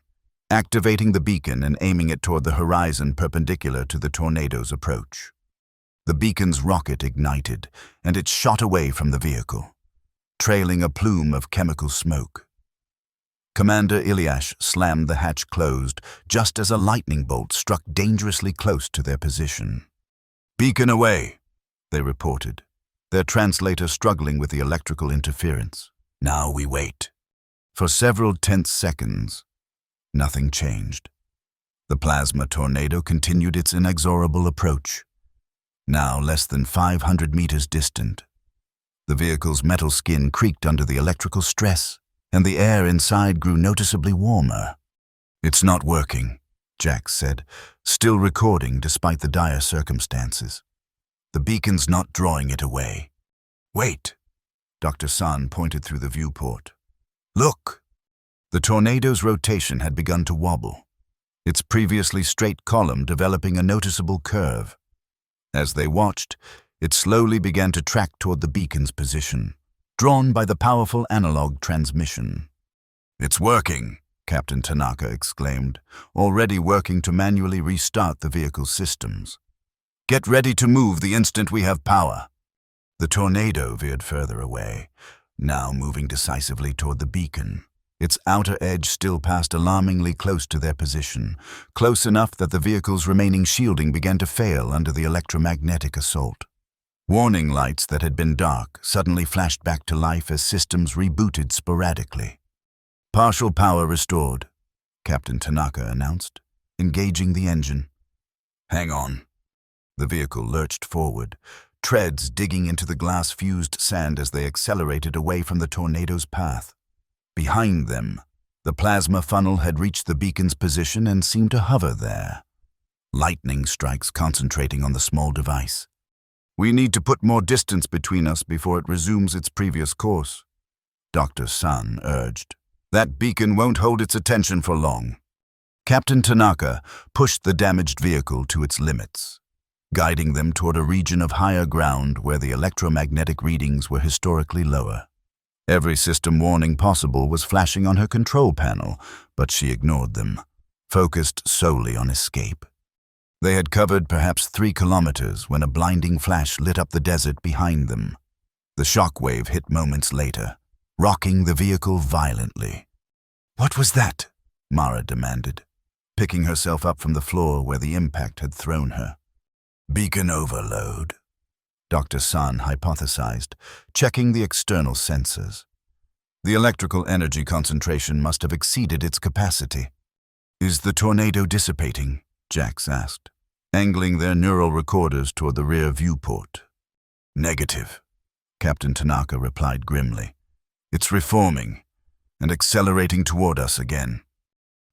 activating the beacon and aiming it toward the horizon perpendicular to the tornado's approach. The beacon's rocket ignited, and it shot away from the vehicle, trailing a plume of chemical smoke. Commander Ilyash slammed the hatch closed just as a lightning bolt struck dangerously close to their position. Beacon away, they reported, their translator struggling with the electrical interference. Now we wait. For several tense seconds, nothing changed. The plasma tornado continued its inexorable approach, now less than 500 meters distant. The vehicle's metal skin creaked under the electrical stress, and the air inside grew noticeably warmer. It's not working, Jack said, still recording despite the dire circumstances. The beacon's not drawing it away. Wait, Dr. Sun pointed through the viewport. Look! The tornado's rotation had begun to wobble, its previously straight column developing a noticeable curve. As they watched, it slowly began to track toward the beacon's position, drawn by the powerful analog transmission. It's working, Captain Tanaka exclaimed, already working to manually restart the vehicle's systems. Get ready to move the instant we have power. The tornado veered further away, now moving decisively toward the beacon, its outer edge still passed alarmingly close to their position, close enough that the vehicle's remaining shielding began to fail under the electromagnetic assault. Warning lights that had been dark suddenly flashed back to life as systems rebooted sporadically. Partial power restored, Captain Tanaka announced, engaging the engine. Hang on. The vehicle lurched forward, treads digging into the glass-fused sand as they accelerated away from the tornado's path. Behind them, the plasma funnel had reached the beacon's position and seemed to hover there. lightning strikes concentrating on the small device. "We need to put more distance between us before it resumes its previous course," Dr. San urged. "That beacon won't hold its attention for long." Captain Tanaka pushed the damaged vehicle to its limits, guiding them toward a region of higher ground where the electromagnetic readings were historically lower. Every system warning possible was flashing on her control panel, but she ignored them, focused solely on escape. They had covered perhaps 3 kilometers when a blinding flash lit up the desert behind them. The shockwave hit moments later, rocking the vehicle violently. "What was that?" Mara demanded, picking herself up from the floor where the impact had thrown her. "Beacon overload," Dr. San hypothesized, checking the external sensors. The electrical energy concentration must have exceeded its capacity. "Is the tornado dissipating?" Jax asked, angling their neural recorders toward the rear viewport. "Negative," Captain Tanaka replied grimly. "It's reforming and accelerating toward us again."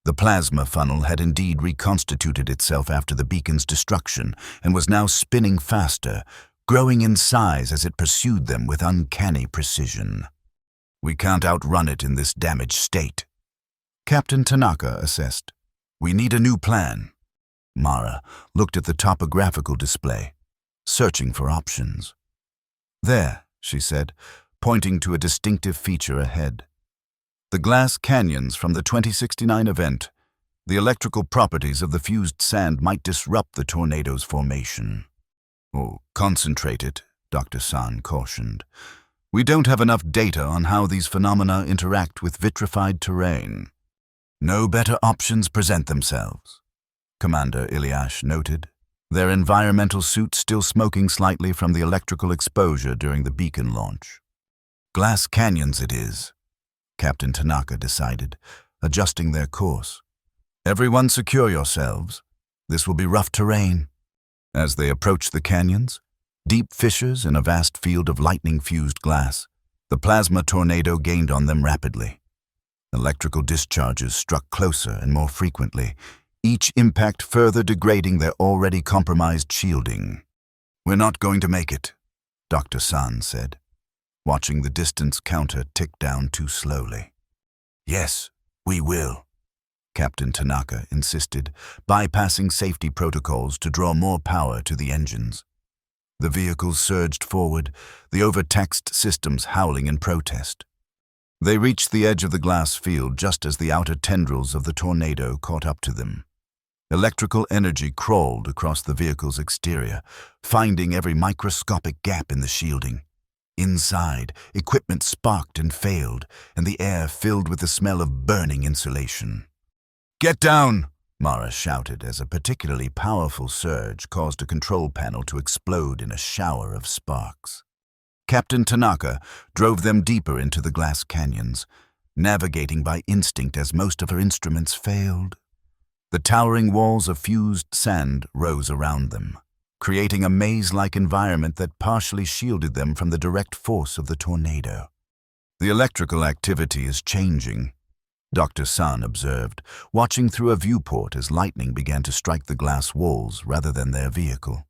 The plasma funnel had indeed reconstituted itself after the beacon's destruction and was now spinning faster, growing in size as it pursued them with uncanny precision. "We can't outrun it in this damaged state," Captain Tanaka assessed. "We need a new plan." Mara looked at the topographical display, searching for options. "There," she said, pointing to a distinctive feature ahead. "The glass canyons from the 2069 event. The electrical properties of the fused sand might disrupt the tornado's formation." "Oh, concentrate it," Dr. San cautioned. "We don't have enough data on how these phenomena interact with vitrified terrain." "No better options present themselves," Commander Ilyash noted, their environmental suits still smoking slightly from the electrical exposure during the beacon launch. "Glass canyons it is," Captain Tanaka decided, adjusting their course. "Everyone secure yourselves. This will be rough terrain." As they approached the canyons, deep fissures in a vast field of lightning-fused glass, the plasma tornado gained on them rapidly. Electrical discharges struck closer and more frequently, each impact further degrading their already compromised shielding. "We're not going to make it," Dr. San said, watching the distance counter tick down too slowly. "Yes, we will," Captain Tanaka insisted, bypassing safety protocols to draw more power to the engines. The vehicles surged forward, the overtaxed systems howling in protest. They reached the edge of the glass field just as the outer tendrils of the tornado caught up to them. Electrical energy crawled across the vehicle's exterior, finding every microscopic gap in the shielding. Inside, equipment sparked and failed, and the air filled with the smell of burning insulation. "Get down!" Mara shouted as a particularly powerful surge caused a control panel to explode in a shower of sparks. Captain Tanaka drove them deeper into the glass canyons, navigating by instinct as most of her instruments failed. The towering walls of fused sand rose around them, creating a maze-like environment that partially shielded them from the direct force of the tornado. "The electrical activity is changing," Dr. San observed, watching through a viewport as lightning began to strike the glass walls rather than their vehicle.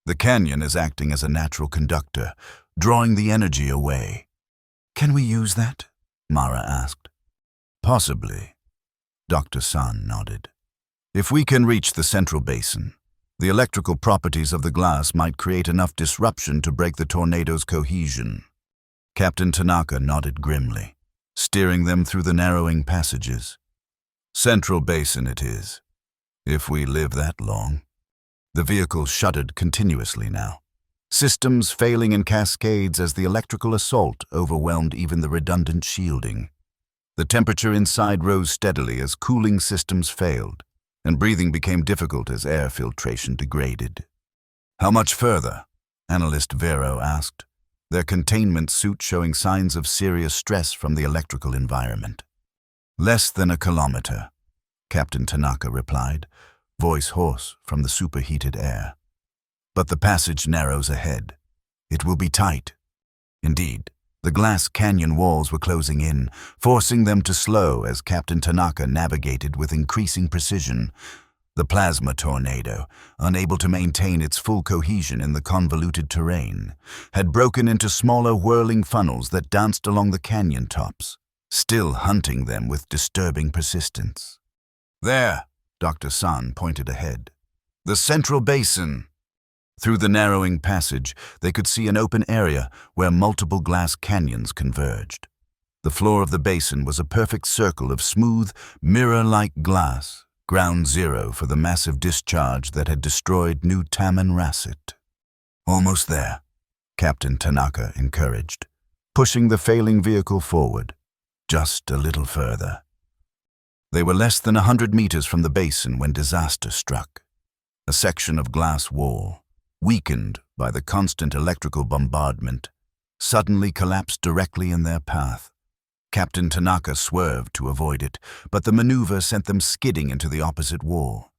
"The canyon is acting as a natural conductor, drawing the energy away." "Can we use that?" Mara asked. "Possibly," Dr. San nodded. "If we can reach the central basin, the electrical properties of the glass might create enough disruption to break the tornado's cohesion." Captain Tanaka nodded grimly, steering them through the narrowing passages. "Central basin it is, if we live that long." The vehicle shuddered continuously now, systems failing in cascades as the electrical assault overwhelmed even the redundant shielding. The temperature inside rose steadily as cooling systems failed, and breathing became difficult as air filtration degraded. "How much further?" Analyst Vero asked, their containment suit showing signs of serious stress from the electrical environment. "Less than a kilometer," Captain Tanaka replied, voice hoarse from the superheated air. "But the passage narrows ahead. It will be tight." Indeed, the glass canyon walls were closing in, forcing them to slow as Captain Tanaka navigated with increasing precision. The plasma tornado, unable to maintain its full cohesion in the convoluted terrain, had broken into smaller whirling funnels that danced along the canyon tops, still hunting them with disturbing persistence. "There," Dr. San pointed ahead. "The central basin." Through the narrowing passage, they could see an open area where multiple glass canyons converged. The floor of the basin was a perfect circle of smooth, mirror-like glass, ground zero for the massive discharge that had destroyed New Tamanrasset. "Almost there," Captain Tanaka encouraged, pushing the failing vehicle forward. "Just a little further." They were less than 100 meters from the basin when disaster struck. A section of glass wall, weakened by the constant electrical bombardment, suddenly collapsed directly in their path. Captain Tanaka swerved to avoid it, but the maneuver sent them skidding into the opposite wall.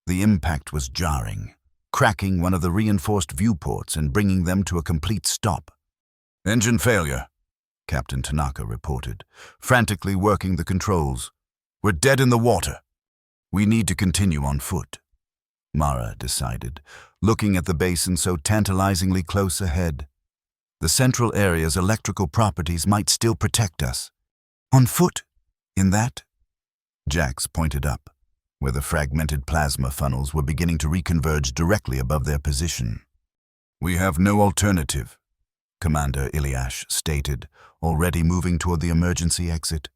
The impact was jarring, cracking one of the reinforced viewports and bringing them to a complete stop. "Engine failure," Captain Tanaka reported, frantically working the controls. "We're dead in the water. We need to continue on foot," Mara decided, looking at the basin so tantalizingly close ahead. The central area's electrical properties might still protect us. "On foot? In that?" Jax pointed up, where the fragmented plasma funnels were beginning to reconverge directly above their position. "We have no alternative," Commander Ilyash stated, already moving toward the emergency exit.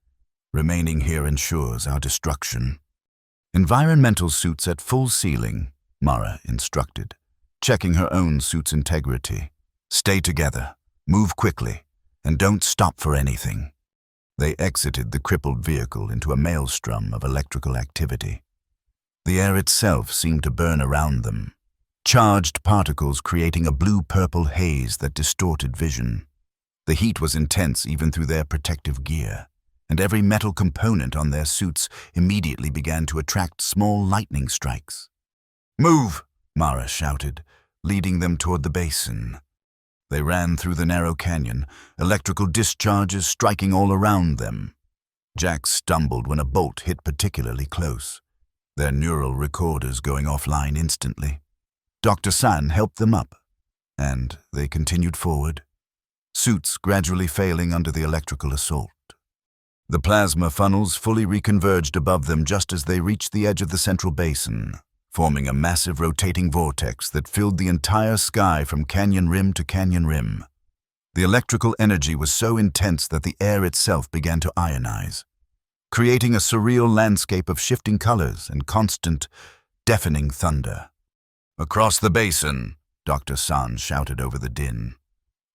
"Remaining here ensures our destruction." "Environmental suits at full ceiling," Mara instructed, checking her own suit's integrity. "Stay together, move quickly, and don't stop for anything." They exited the crippled vehicle into a maelstrom of electrical activity. The air itself seemed to burn around them, charged particles creating a blue-purple haze that distorted vision. The heat was intense even through their protective gear, and every metal component on their suits immediately began to attract small lightning strikes. "Move!" Mara shouted, leading them toward the basin. They ran through the narrow canyon, electrical discharges striking all around them. Jack stumbled when a bolt hit particularly close, their neural recorders going offline instantly. Dr. San helped them up, and they continued forward, suits gradually failing under the electrical assault. The plasma funnels fully reconverged above them just as they reached the edge of the central basin, forming a massive rotating vortex that filled the entire sky from canyon rim to canyon rim. The electrical energy was so intense that the air itself began to ionize, creating a surreal landscape of shifting colors and constant, deafening thunder. "Across the basin," Dr. San shouted over the din.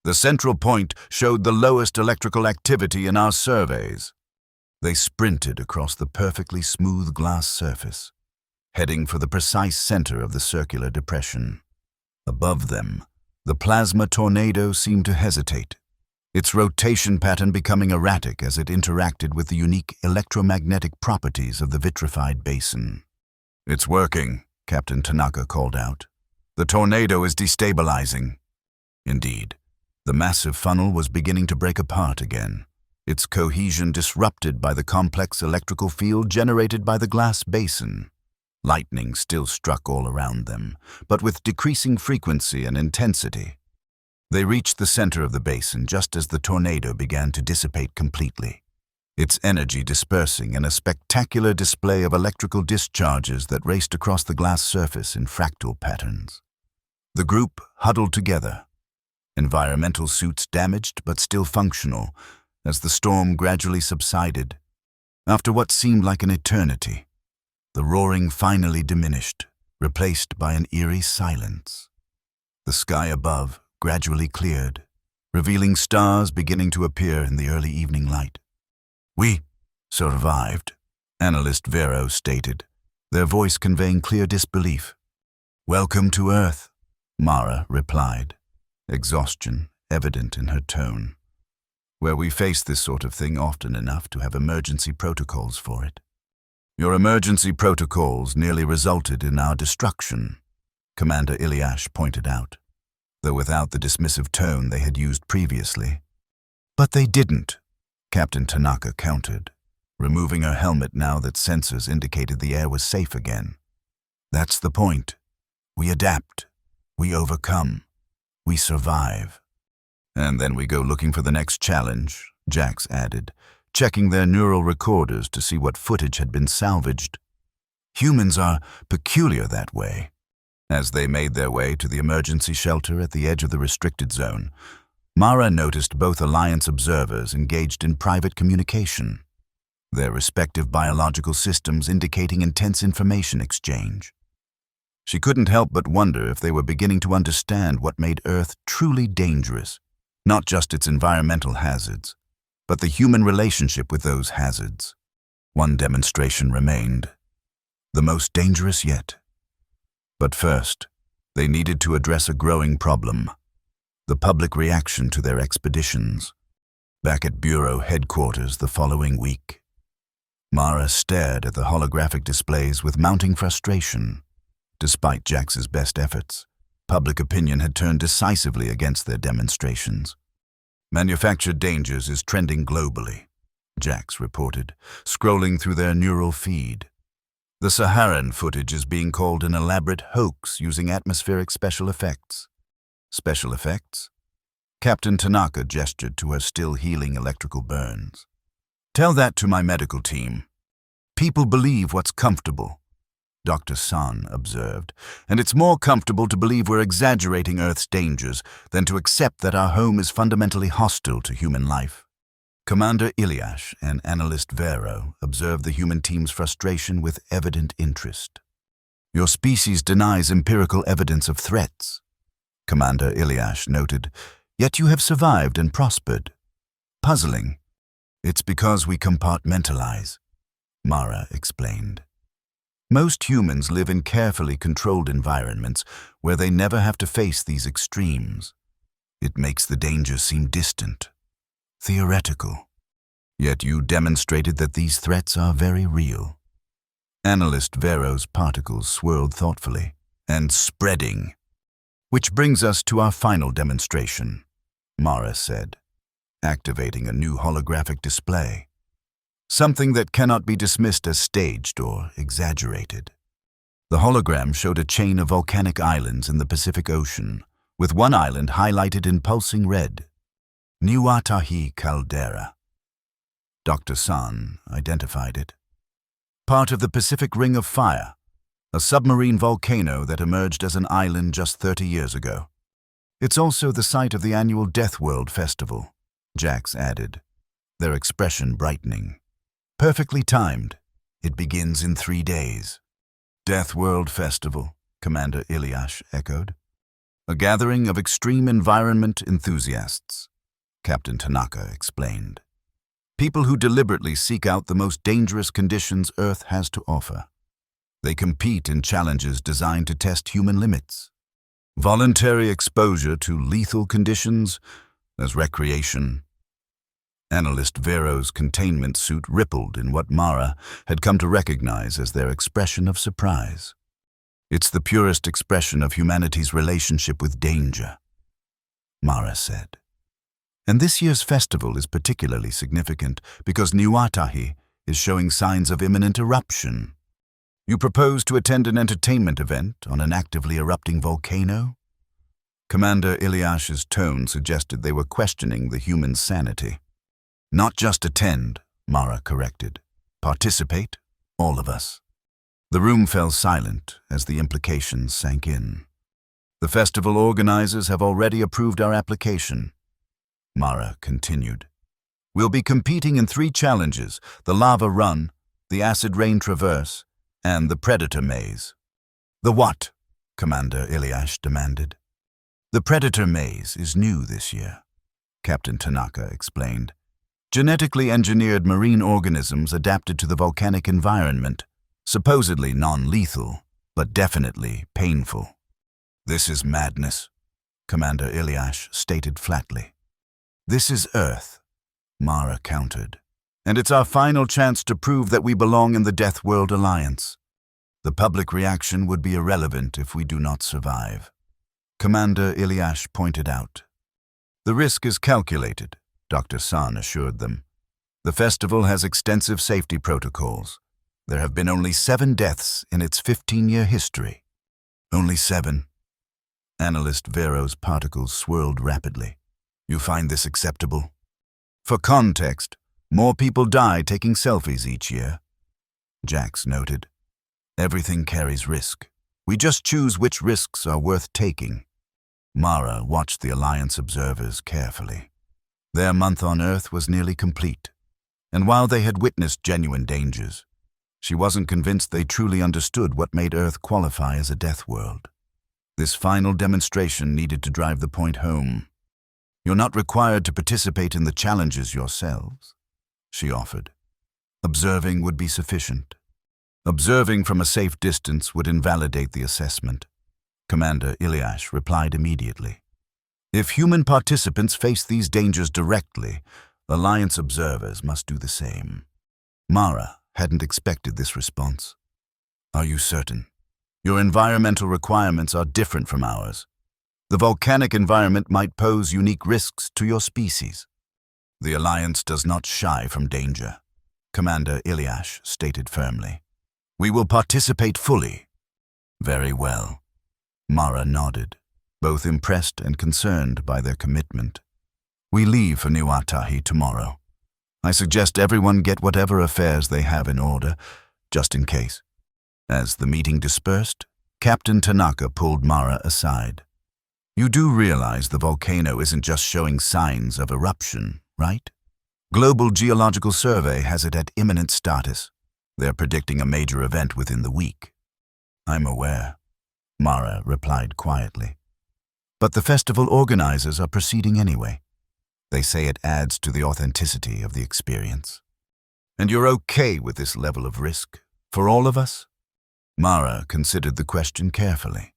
"The central point showed the lowest electrical activity in our surveys." They sprinted across the perfectly smooth glass surface, heading for the precise center of the circular depression. Above them, the plasma tornado seemed to hesitate, its rotation pattern becoming erratic as it interacted with the unique electromagnetic properties of the vitrified basin. "It's working," Captain Tanaka called out. "The tornado is destabilizing." Indeed, the massive funnel was beginning to break apart again, its cohesion disrupted by the complex electrical field generated by the glass basin. Lightning still struck all around them, but with decreasing frequency and intensity. They reached the center of the basin just as the tornado began to dissipate completely, its energy dispersing in a spectacular display of electrical discharges that raced across the glass surface in fractal patterns. The group huddled together, environmental suits damaged but still functional, as the storm gradually subsided. After what seemed like an eternity, the roaring finally diminished, replaced by an eerie silence. The sky above gradually cleared, revealing stars beginning to appear in the early evening light. "We survived," Analyst Vero stated, their voice conveying clear disbelief. "Welcome to Earth," Mara replied, exhaustion evident in her tone. "Where we face this sort of thing often enough to have emergency protocols for it." "Your emergency protocols nearly resulted in our destruction," Commander Ilyash pointed out, though without the dismissive tone they had used previously. "But they didn't," Captain Tanaka countered, removing her helmet now that sensors indicated the air was safe again. That's the point. We adapt. We overcome. We survive. And then we go looking for the next challenge, Jax added, checking their neural recorders to see what footage had been salvaged. Humans are peculiar that way. As they made their way to the emergency shelter at the edge of the restricted zone, Mara noticed both Alliance observers engaged in private communication, their respective biological systems indicating intense information exchange. She couldn't help but wonder if they were beginning to understand what made Earth truly dangerous, not just its environmental hazards, but the human relationship with those hazards. One demonstration remained, the most dangerous yet. But first, they needed to address a growing problem, the public reaction to their expeditions. Back at Bureau headquarters the following week, Mara stared at the holographic displays with mounting frustration. Despite Jax's best efforts, public opinion had turned decisively against their demonstrations. Manufactured dangers is trending globally, Jax reported, scrolling through their neural feed. The Saharan footage is being called an elaborate hoax using atmospheric special effects. Special effects? Captain Tanaka gestured to her still healing electrical burns. Tell that to my medical team. People believe what's comfortable, Dr. San observed, and it's more comfortable to believe we're exaggerating Earth's dangers than to accept that our home is fundamentally hostile to human life. Commander Ilyash and Analyst Vero observed the human team's frustration with evident interest. Your species denies empirical evidence of threats, Commander Ilyash noted, yet you have survived and prospered. Puzzling. It's because we compartmentalize, Mara explained. Most humans live in carefully controlled environments where they never have to face these extremes. It makes the danger seem distant, theoretical. Yet you demonstrated that these threats are very real. Analyst Vero's particles swirled thoughtfully, and spreading. Which brings us to our final demonstration, Mara said, activating a new holographic display. Something that cannot be dismissed as staged or exaggerated. The hologram showed a chain of volcanic islands in the Pacific Ocean, with one island highlighted in pulsing red, Niuatahi Caldera. Dr. San identified it. Part of the Pacific Ring of Fire, a submarine volcano that emerged as an island just 30 years ago. It's also the site of the annual Deathworld festival, Jax added, their expression brightening. Perfectly timed. It begins in 3 days. Deathworld Festival, Commander Ilyash echoed. A gathering of extreme environment enthusiasts, Captain Tanaka explained. People who deliberately seek out the most dangerous conditions Earth has to offer. They compete in challenges designed to test human limits. Voluntary exposure to lethal conditions as recreation. Analyst Vero's containment suit rippled in what Mara had come to recognize as their expression of surprise. It's the purest expression of humanity's relationship with danger, Mara said. And this year's festival is particularly significant because Niuatahi is showing signs of imminent eruption. You propose to attend an entertainment event on an actively erupting volcano? Commander Ilyash's tone suggested they were questioning the human sanity. Not just attend, Mara corrected. Participate, all of us. The room fell silent as the implications sank in. The festival organizers have already approved our application, Mara continued. We'll be competing in 3 challenges, the lava run, the acid rain traverse, and the predator maze. The what? Commander Ilyash demanded. The predator maze is new this year, Captain Tanaka explained. Genetically engineered marine organisms adapted to the volcanic environment, supposedly non-lethal, but definitely painful. This is madness, Commander Ilyash stated flatly. This is Earth, Mara countered, and it's our final chance to prove that we belong in the Deathworld Alliance. The public reaction would be irrelevant if we do not survive. Commander Ilyash pointed out. The risk is calculated, Dr. San assured them. The festival has extensive safety protocols. There have been only 7 deaths in its 15-year history. Only 7. Analyst Vero's particles swirled rapidly. You find this acceptable? For context, more people die taking selfies each year. Jax noted. Everything carries risk. We just choose which risks are worth taking. Mara watched the Alliance observers carefully. Their month on Earth was nearly complete, and while they had witnessed genuine dangers, she wasn't convinced they truly understood what made Earth qualify as a death world. This final demonstration needed to drive the point home. You're not required to participate in the challenges yourselves, she offered. Observing would be sufficient. Observing from a safe distance would invalidate the assessment. Commander Iliash replied immediately. If human participants face these dangers directly, Alliance observers must do the same. Mara hadn't expected this response. Are you certain? Your environmental requirements are different from ours. The volcanic environment might pose unique risks to your species. The Alliance does not shy from danger, Commander Iliash stated firmly. We will participate fully. Very well. Mara nodded, both impressed and concerned by their commitment. We leave for New Atahi tomorrow. I suggest everyone get whatever affairs they have in order, just in case. As the meeting dispersed, Captain Tanaka pulled Mara aside. You do realize the volcano isn't just showing signs of eruption, right? Global Geological Survey has it at imminent status. They're predicting a major event within the week. I'm aware, Mara replied quietly. But the festival organizers are proceeding anyway. They say it adds to the authenticity of the experience. And you're okay with this level of risk, for all of us? Mara considered the question carefully.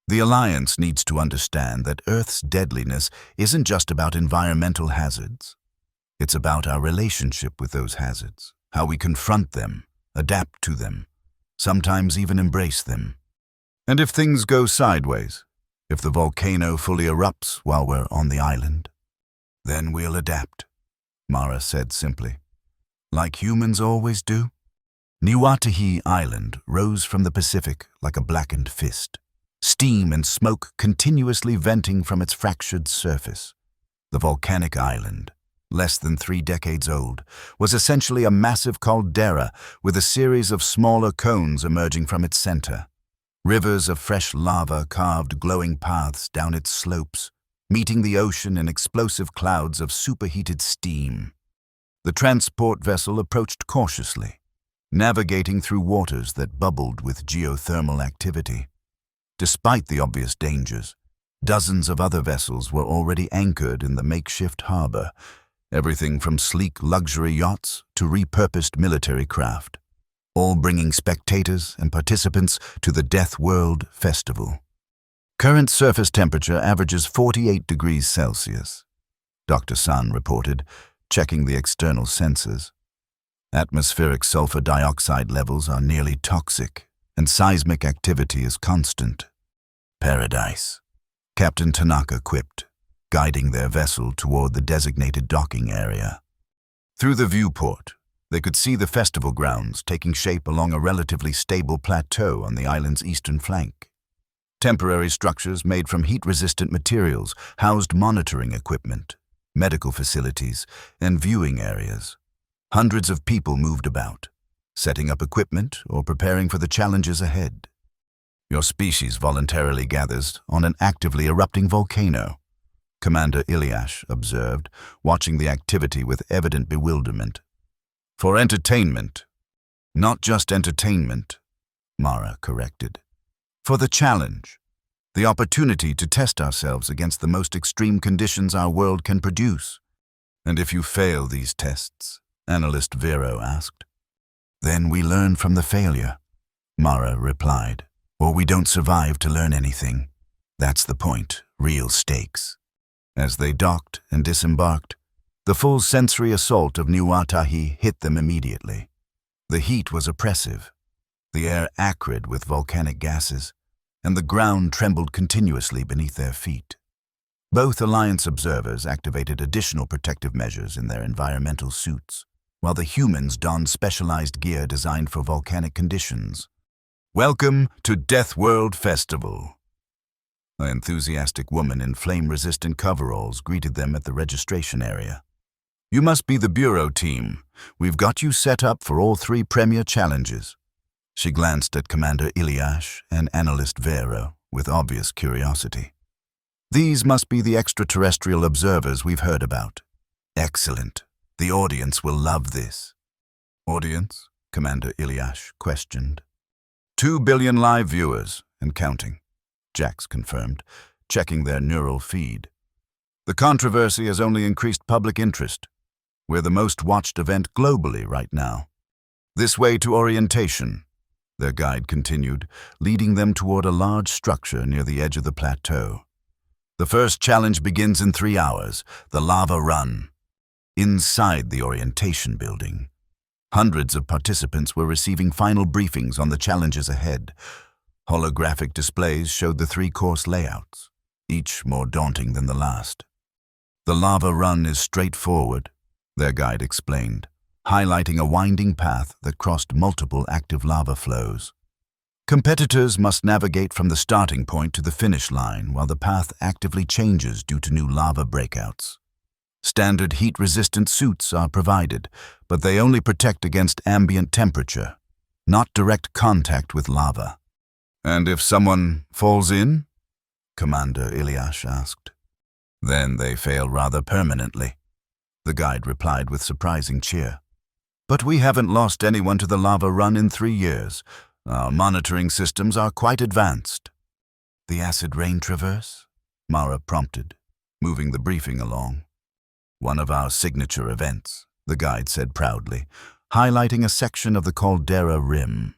The Alliance needs to understand that Earth's deadliness isn't just about environmental hazards. It's about our relationship with those hazards, how we confront them, adapt to them, sometimes even embrace them. And if things go sideways, if the volcano fully erupts while we're on the island, then we'll adapt, Mara said simply. Like humans always do. Niwatahi Island rose from the Pacific like a blackened fist, steam and smoke continuously venting from its fractured surface. The volcanic island, less than 3 decades old, was essentially a massive caldera with a series of smaller cones emerging from its center. Rivers of fresh lava carved glowing paths down its slopes, meeting the ocean in explosive clouds of superheated steam. The transport vessel approached cautiously, navigating through waters that bubbled with geothermal activity. Despite the obvious dangers, dozens of other vessels were already anchored in the makeshift harbor, everything from sleek luxury yachts to repurposed military craft, all bringing spectators and participants to the Deathworld Festival. Current surface temperature averages 48 degrees Celsius, Dr. San reported, checking the external sensors. Atmospheric sulfur dioxide levels are nearly toxic, and seismic activity is constant. Paradise, Captain Tanaka quipped, guiding their vessel toward the designated docking area. Through the viewport, they could see the festival grounds taking shape along a relatively stable plateau on the island's eastern flank. Temporary structures made from heat-resistant materials housed monitoring equipment, medical facilities, and viewing areas. Hundreds of people moved about, setting up equipment or preparing for the challenges ahead. Your species voluntarily gathers on an actively erupting volcano, Commander Iliash observed, watching the activity with evident bewilderment. For entertainment. Not just entertainment, Mara corrected. For the challenge, the opportunity to test ourselves against the most extreme conditions our world can produce. And if you fail these tests, Analyst Vero asked. Then we learn from the failure, Mara replied. Or we don't survive to learn anything. That's the point, real stakes. As they docked and disembarked, the full sensory assault of Niwatahi hit them immediately. The heat was oppressive, the air acrid with volcanic gases, and the ground trembled continuously beneath their feet. Both Alliance observers activated additional protective measures in their environmental suits, while the humans donned specialized gear designed for volcanic conditions. "Welcome to Deathworld Festival." An enthusiastic woman in flame-resistant coveralls greeted them at the registration area. "You must be the Bureau team. We've got you set up for all 3 premier challenges." She glanced at Commander Iliash and Analyst Vero with obvious curiosity. "These must be the extraterrestrial observers we've heard about." "Excellent. The audience will love this." "Audience?" Commander Iliash questioned. 2 billion live viewers, and counting," Jax confirmed, checking their neural feed. "The controversy has only increased public interest. We're the most watched event globally right now." "This way to orientation," their guide continued, leading them toward a large structure near the edge of the plateau. "The first challenge begins in 3 hours, the lava run." Inside the orientation building, hundreds of participants were receiving final briefings on the challenges ahead. Holographic displays showed the 3 course layouts, each more daunting than the last. "The lava run is straightforward," their guide explained, highlighting a winding path that crossed multiple active lava flows. "Competitors must navigate from the starting point to the finish line while the path actively changes due to new lava breakouts. Standard heat-resistant suits are provided, but they only protect against ambient temperature, not direct contact with lava." "And if someone falls in?" Commander Iliash asked. "Then they fail rather permanently," the guide replied with surprising cheer. "But we haven't lost anyone to the lava run in 3 years. Our monitoring systems are quite advanced." "The acid rain traverse?" Mara prompted, moving the briefing along. "One of our signature events," the guide said proudly, highlighting a section of the Caldera Rim.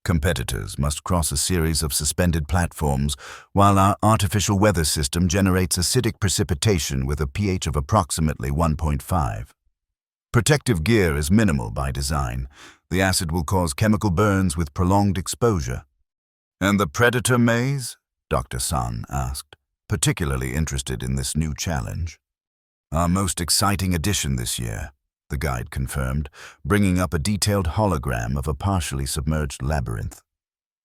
"Competitors must cross a series of suspended platforms while our artificial weather system generates acidic precipitation with a pH of approximately 1.5. Protective gear is minimal by design. The acid will cause chemical burns with prolonged exposure." "And the Predator Maze?" Dr. San asked, particularly interested in this new challenge. "Our most exciting addition this year," the guide confirmed, bringing up a detailed hologram of a partially submerged labyrinth.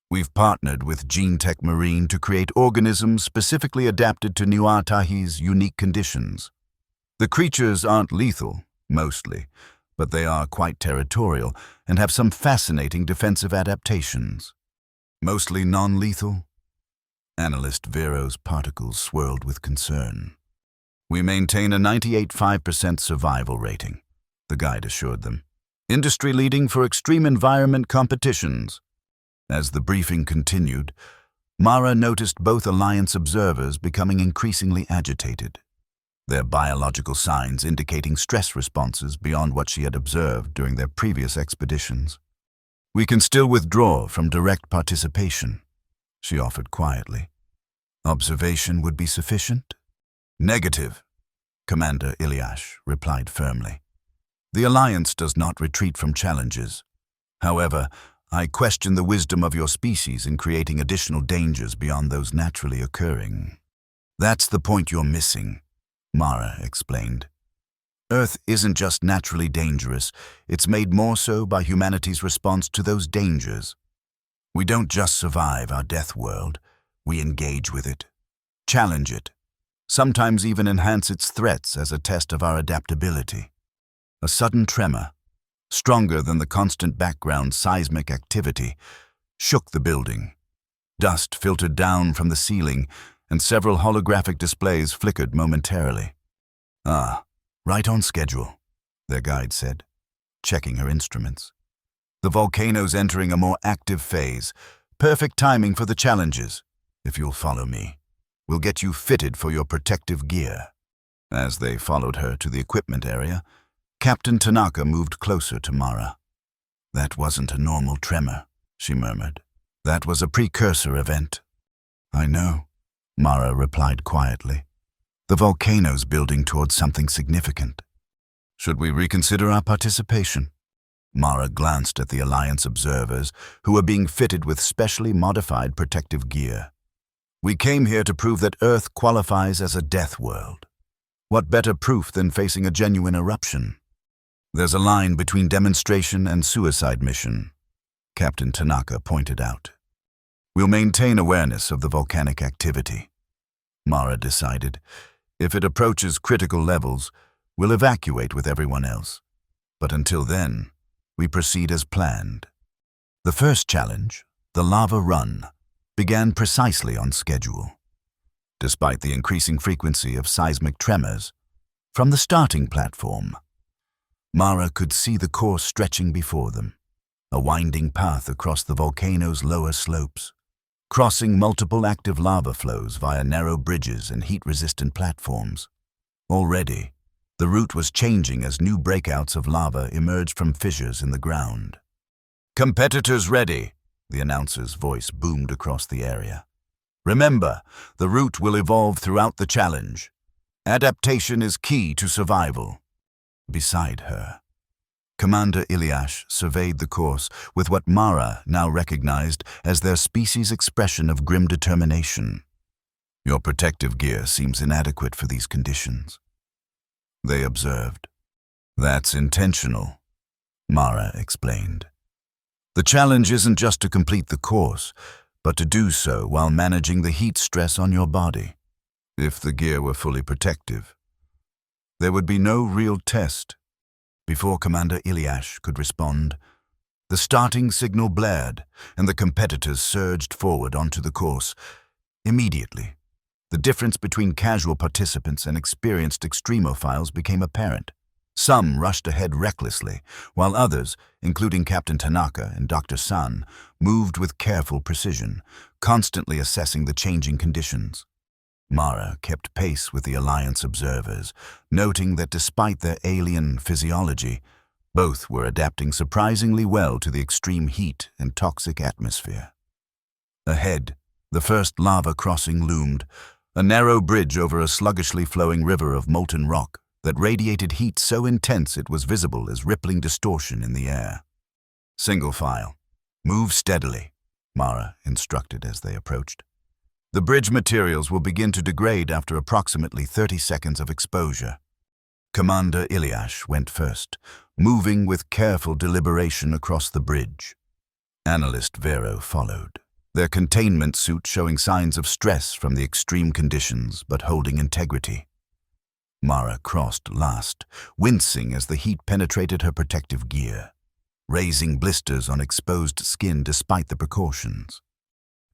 "We've partnered with GeneTech Marine to create organisms specifically adapted to Nuatahi's unique conditions. The creatures aren't lethal, mostly, but they are quite territorial and have some fascinating defensive adaptations." "Mostly non-lethal?" Analyst Vero's particles swirled with concern. "We maintain a 98.5% survival rating," the guide assured them. "Industry-leading for extreme environment competitions." As the briefing continued, Mara noticed both Alliance observers becoming increasingly agitated, their biological signs indicating stress responses beyond what she had observed during their previous expeditions. "We can still withdraw from direct participation," she offered quietly. "Observation would be sufficient?" "Negative," Commander Iliash replied firmly. "The Alliance does not retreat from challenges. However, I question the wisdom of your species in creating additional dangers beyond those naturally occurring." "That's the point you're missing," Mara explained. "Earth isn't just naturally dangerous, it's made more so by humanity's response to those dangers. We don't just survive our death world, we engage with it, challenge it, sometimes even enhance its threats as a test of our adaptability." A sudden tremor, stronger than the constant background seismic activity, shook the building. Dust filtered down from the ceiling, and several holographic displays flickered momentarily. "Ah, right on schedule," their guide said, checking her instruments. "The volcano's entering a more active phase. Perfect timing for the challenges. If you'll follow me, we'll get you fitted for your protective gear." As they followed her to the equipment area, Captain Tanaka moved closer to Mara. "That wasn't a normal tremor," she murmured. "That was a precursor event." "I know," Mara replied quietly. "The volcano's building towards something significant. Should we reconsider our participation?" Mara glanced at the Alliance observers, who were being fitted with specially modified protective gear. "We came here to prove that Earth qualifies as a death world. What better proof than facing a genuine eruption?" There's a line between demonstration and suicide mission, Captain Tanaka pointed out. We'll maintain awareness of the volcanic activity. Mara decided. If it approaches critical levels, we'll evacuate with everyone else. But until then, we proceed as planned. The first challenge, the lava run, began precisely on schedule. Despite the increasing frequency of seismic tremors, from the starting platform, Mara could see the course stretching before them, a winding path across the volcano's lower slopes, crossing multiple active lava flows via narrow bridges and heat-resistant platforms. Already, the route was changing as new breakouts of lava emerged from fissures in the ground. "Competitors ready," the announcer's voice boomed across the area. "Remember, the route will evolve throughout the challenge. Adaptation is key to survival." Beside her, Commander Ilyash surveyed the course with what Mara now recognized as their species' expression of grim determination. "Your protective gear seems inadequate for these conditions," they observed. "That's intentional," Mara explained. "The challenge isn't just to complete the course, but to do so while managing the heat stress on your body. If the gear were fully protective, there would be no real test." Before Commander Ilyash could respond, the starting signal blared and the competitors surged forward onto the course. Immediately, the difference between casual participants and experienced extremophiles became apparent. Some rushed ahead recklessly, while others, including Captain Tanaka and Dr. San, moved with careful precision, constantly assessing the changing conditions. Mara kept pace with the Alliance observers, noting that despite their alien physiology, both were adapting surprisingly well to the extreme heat and toxic atmosphere. Ahead, the first lava crossing loomed, a narrow bridge over a sluggishly flowing river of molten rock that radiated heat so intense it was visible as rippling distortion in the air. "Single file. Move steadily," Mara instructed as they approached. "The bridge materials will begin to degrade after approximately 30 seconds of exposure." Commander Ilyash went first, moving with careful deliberation across the bridge. Analyst Vero followed, their containment suit showing signs of stress from the extreme conditions but holding integrity. Mara crossed last, wincing as the heat penetrated her protective gear, raising blisters on exposed skin despite the precautions.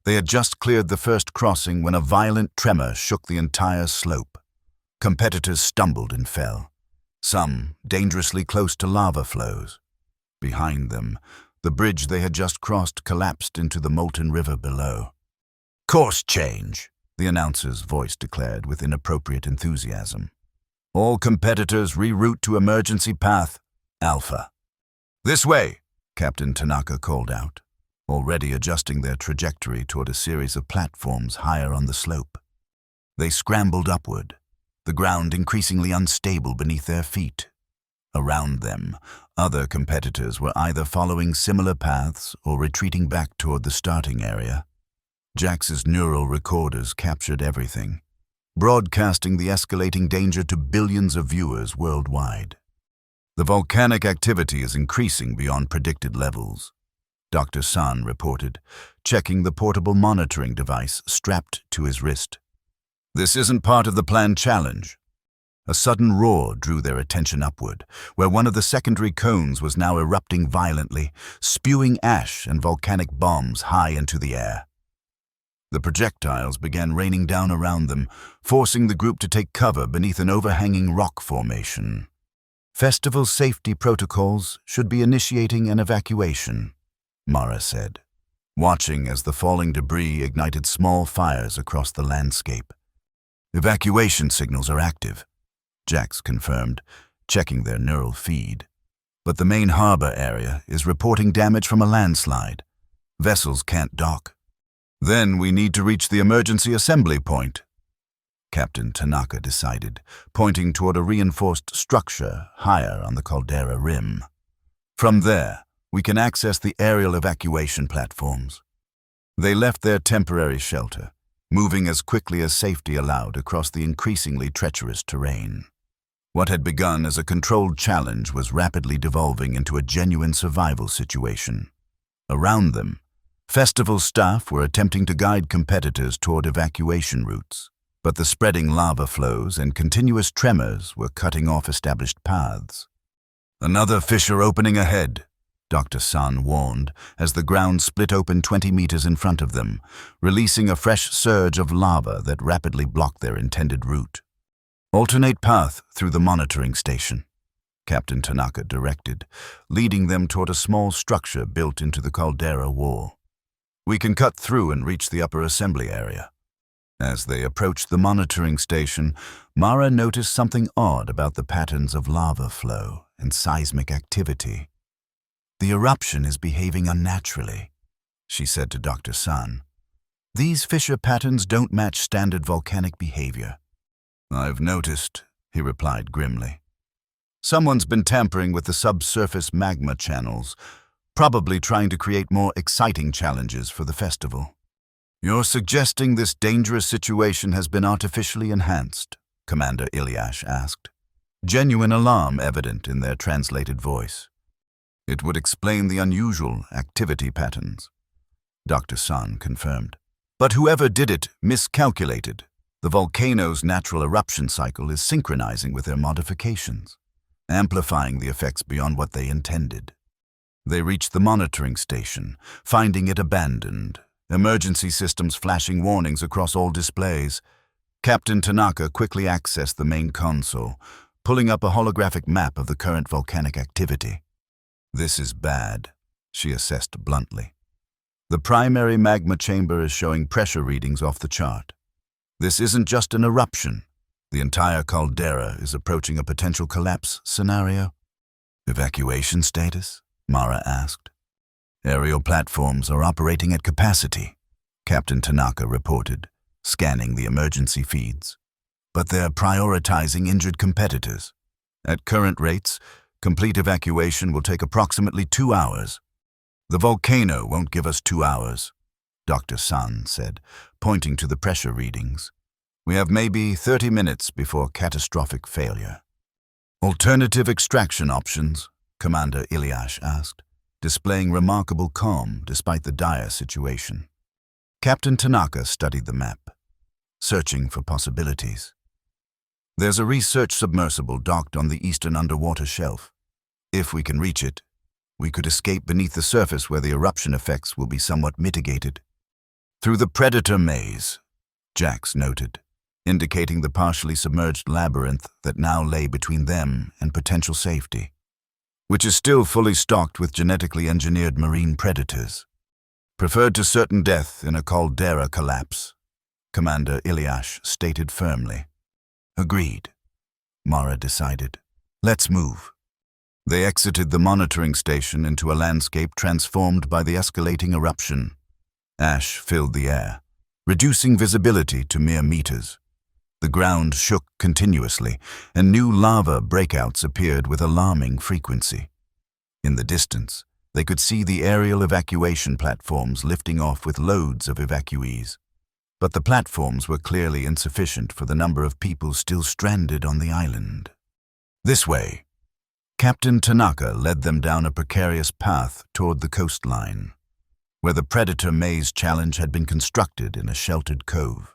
They had just cleared the first crossing when a violent tremor shook the entire slope. Competitors stumbled and fell, some dangerously close to lava flows. Behind them, the bridge they had just crossed collapsed into the molten river below. "Course change," the announcer's voice declared with inappropriate enthusiasm. "All competitors reroute to emergency path Alpha." "This way," Captain Tanaka called out, already adjusting their trajectory toward a series of platforms higher on the slope. They scrambled upward, the ground increasingly unstable beneath their feet. Around them, other competitors were either following similar paths or retreating back toward the starting area. Jax's neural recorders captured everything, broadcasting the escalating danger to billions of viewers worldwide. "The volcanic activity is increasing beyond predicted levels," Dr. San reported, checking the portable monitoring device strapped to his wrist. "This isn't part of the planned challenge." A sudden roar drew their attention upward, where one of the secondary cones was now erupting violently, spewing ash and volcanic bombs high into the air. The projectiles began raining down around them, forcing the group to take cover beneath an overhanging rock formation. "Festival safety protocols should be initiating an evacuation," Mara said, watching as the falling debris ignited small fires across the landscape. "Evacuation signals are active," Jax confirmed, checking their neural feed. "But the main harbor area is reporting damage from a landslide. Vessels can't dock." "Then we need to reach the emergency assembly point," Captain Tanaka decided, pointing toward a reinforced structure higher on the caldera rim. "From there, we can access the aerial evacuation platforms." They left their temporary shelter, moving as quickly as safety allowed across the increasingly treacherous terrain. What had begun as a controlled challenge was rapidly devolving into a genuine survival situation. Around them, festival staff were attempting to guide competitors toward evacuation routes, but the spreading lava flows and continuous tremors were cutting off established paths. "Another fissure opening ahead," Dr. San warned as the ground split open 20 meters in front of them, releasing a fresh surge of lava that rapidly blocked their intended route. "Alternate path through the monitoring station," Captain Tanaka directed, leading them toward a small structure built into the caldera wall. "We can cut through and reach the upper assembly area." As they approached the monitoring station, Mara noticed something odd about the patterns of lava flow and seismic activity. "The eruption is behaving unnaturally," she said to Dr. San. "These fissure patterns don't match standard volcanic behavior." "I've noticed," he replied grimly. "Someone's been tampering with the subsurface magma channels, probably trying to create more exciting challenges for the festival." "You're suggesting this dangerous situation has been artificially enhanced?" Commander Ilyash asked, genuine alarm evident in their translated voice. "It would explain the unusual activity patterns," Dr. San confirmed. "But whoever did it miscalculated. The volcano's natural eruption cycle is synchronizing with their modifications, amplifying the effects beyond what they intended." They reached the monitoring station, finding it abandoned, emergency systems flashing warnings across all displays. Captain Tanaka quickly accessed the main console, pulling up a holographic map of the current volcanic activity. "This is bad," she assessed bluntly. "The primary magma chamber is showing pressure readings off the chart. This isn't just an eruption. The entire caldera is approaching a potential collapse scenario." "Evacuation status?" Mara asked. "Aerial platforms are operating at capacity," Captain Tanaka reported, scanning the emergency feeds. "But they're prioritizing injured competitors. At current rates, complete evacuation will take approximately 2 hours. The volcano won't give us 2 hours," Dr. San said, pointing to the pressure readings. "We have maybe 30 minutes before catastrophic failure." "Alternative extraction options?" Commander Ilyash asked, displaying remarkable calm despite the dire situation. Captain Tanaka studied the map, searching for possibilities. "There's a research submersible docked on the eastern underwater shelf. If we can reach it, we could escape beneath the surface where the eruption effects will be somewhat mitigated." "Through the Predator Maze," Jax noted, indicating the partially submerged labyrinth that now lay between them and potential safety, "which is still fully stocked with genetically engineered marine predators. Preferred to certain death in a caldera collapse," Commander Ilyash stated firmly. "Agreed," Mara decided. "Let's move." They exited the monitoring station into a landscape transformed by the escalating eruption. Ash filled the air, reducing visibility to mere meters. The ground shook continuously, and new lava breakouts appeared with alarming frequency. In the distance, they could see the aerial evacuation platforms lifting off with loads of evacuees. But the platforms were clearly insufficient for the number of people still stranded on the island. "This way." Captain Tanaka led them down a precarious path toward the coastline, where the Predator Maze challenge had been constructed in a sheltered cove.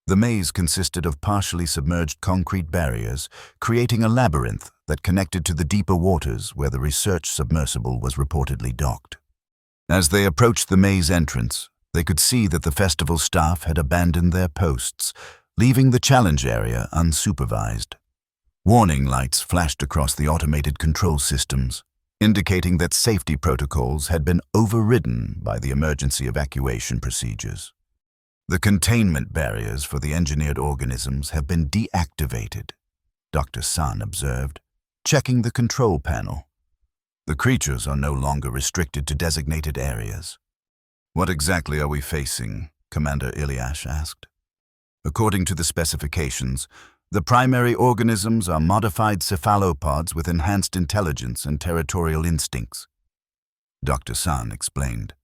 The maze consisted of partially submerged concrete barriers, creating a labyrinth that connected to the deeper waters where the research submersible was reportedly docked. As they approached the maze entrance, they could see that the festival staff had abandoned their posts, leaving the challenge area unsupervised. Warning lights flashed across the automated control systems, indicating that safety protocols had been overridden by the emergency evacuation procedures. "The containment barriers for the engineered organisms have been deactivated," Dr. San observed, checking the control panel. "The creatures are no longer restricted to designated areas." "What exactly are we facing?" Commander Ilyash asked. "According to the specifications, the primary organisms are modified cephalopods with enhanced intelligence and territorial instincts," Dr. San explained.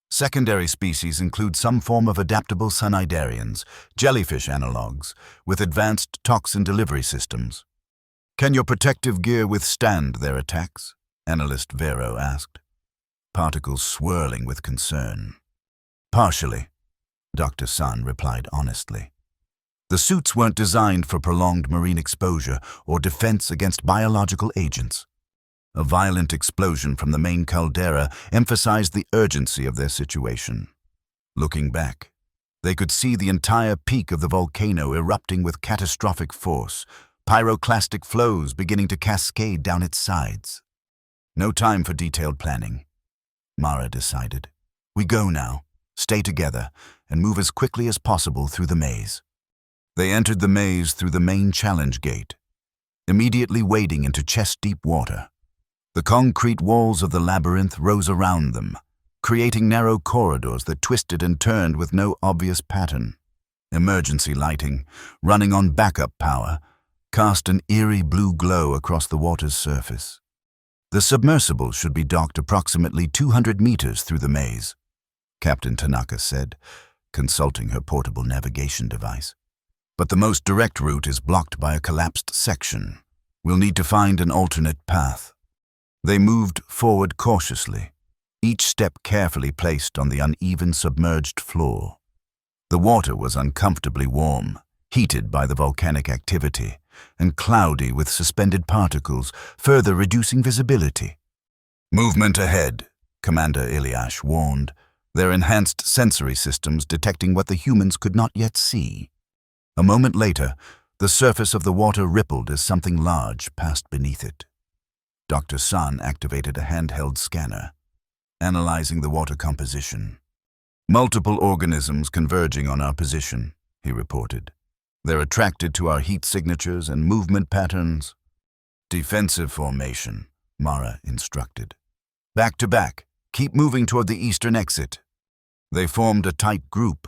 "Secondary species include some form of adaptable cnidarians, jellyfish analogues, with advanced toxin delivery systems. Can your protective gear withstand their attacks? Analyst Vero asked, particles swirling with concern. Partially, Dr. Sun replied honestly. The suits weren't designed for prolonged marine exposure or defense against biological agents. A violent explosion from the main caldera emphasized the urgency of their situation. Looking back, they could see the entire peak of the volcano erupting with catastrophic force, pyroclastic flows beginning to cascade down its sides. No time for detailed planning, Mara decided. We go now, stay together, and move as quickly as possible through the maze. They entered the maze through the main challenge gate, immediately wading into chest-deep water. The concrete walls of the labyrinth rose around them, creating narrow corridors that twisted and turned with no obvious pattern. Emergency lighting, running on backup power, cast an eerie blue glow across the water's surface. The submersible should be docked approximately 200 meters through the maze, Captain Tanaka said, consulting her portable navigation device. But the most direct route is blocked by a collapsed section. We'll need to find an alternate path. They moved forward cautiously, each step carefully placed on the uneven submerged floor. The water was uncomfortably warm, heated by the volcanic activity, and cloudy with suspended particles, further reducing visibility. Movement ahead, Commander Ilyash warned, their enhanced sensory systems detecting what the humans could not yet see. A moment later, the surface of the water rippled as something large passed beneath it. Dr. Sun activated a handheld scanner, analyzing the water composition. Multiple organisms converging on our position, he reported. They're attracted to our heat signatures and movement patterns. Defensive formation, Mara instructed. Back to back, keep moving toward the eastern exit. They formed a tight group.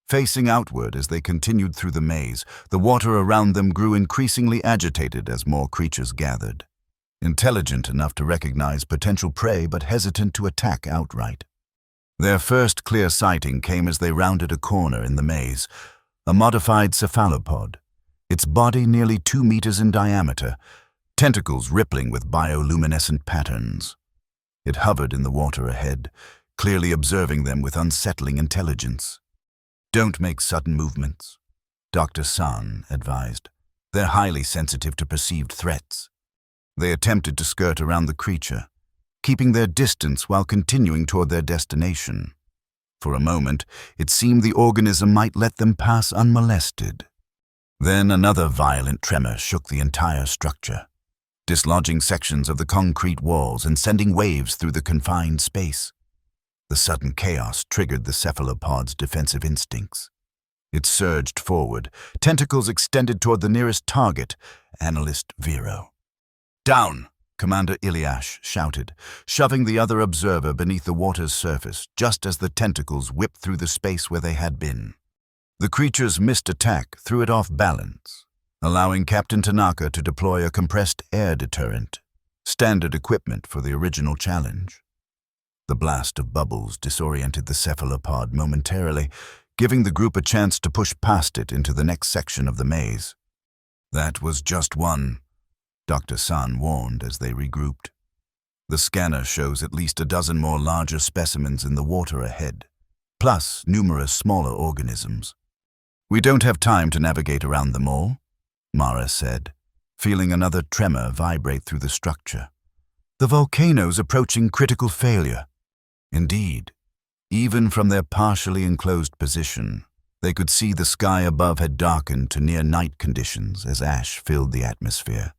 Facing outward as they continued through the maze, the water around them grew increasingly agitated as more creatures gathered. Intelligent enough to recognize potential prey but hesitant to attack outright. Their first clear sighting came as they rounded a corner in the maze, a modified cephalopod, its body nearly 2 meters in diameter, tentacles rippling with bioluminescent patterns. It hovered in the water ahead, clearly observing them with unsettling intelligence. Don't make sudden movements, Dr. Sun advised. They're highly sensitive to perceived threats. They attempted to skirt around the creature, keeping their distance while continuing toward their destination. For a moment, it seemed the organism might let them pass unmolested. Then another violent tremor shook the entire structure, dislodging sections of the concrete walls and sending waves through the confined space. The sudden chaos triggered the cephalopod's defensive instincts. It surged forward, tentacles extended toward the nearest target, Analyst Vero. Down, Commander Ilyash shouted, shoving the other observer beneath the water's surface just as the tentacles whipped through the space where they had been. The creature's missed attack threw it off balance, allowing Captain Tanaka to deploy a compressed air deterrent, standard equipment for the original challenge. The blast of bubbles disoriented the cephalopod momentarily, giving the group a chance to push past it into the next section of the maze. That was just one, Dr. Sun warned as they regrouped. The scanner shows at least a dozen more larger specimens in the water ahead, plus numerous smaller organisms. We don't have time to navigate around them all, Mara said, feeling another tremor vibrate through the structure. The volcano's approaching critical failure. Indeed, even from their partially enclosed position, they could see the sky above had darkened to near night conditions as ash filled the atmosphere.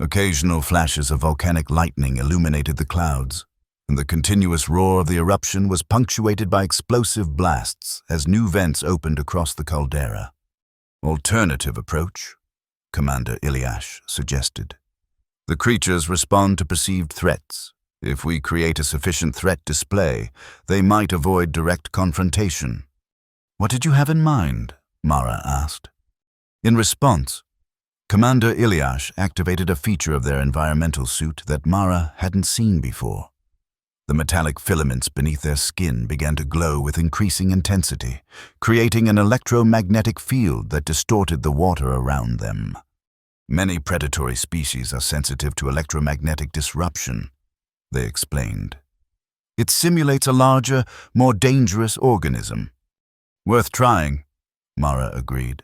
Occasional flashes of volcanic lightning illuminated the clouds, and the continuous roar of the eruption was punctuated by explosive blasts as new vents opened across the caldera. Alternative approach, Commander Ilyash suggested. The creatures respond to perceived threats. If we create a sufficient threat display, they might avoid direct confrontation. What did you have in mind? Mara asked. In response, Commander Ilyash activated a feature of their environmental suit that Mara hadn't seen before. The metallic filaments beneath their skin began to glow with increasing intensity, creating an electromagnetic field that distorted the water around them. Many predatory species are sensitive to electromagnetic disruption, they explained. It simulates a larger, more dangerous organism. Worth trying, Mara agreed.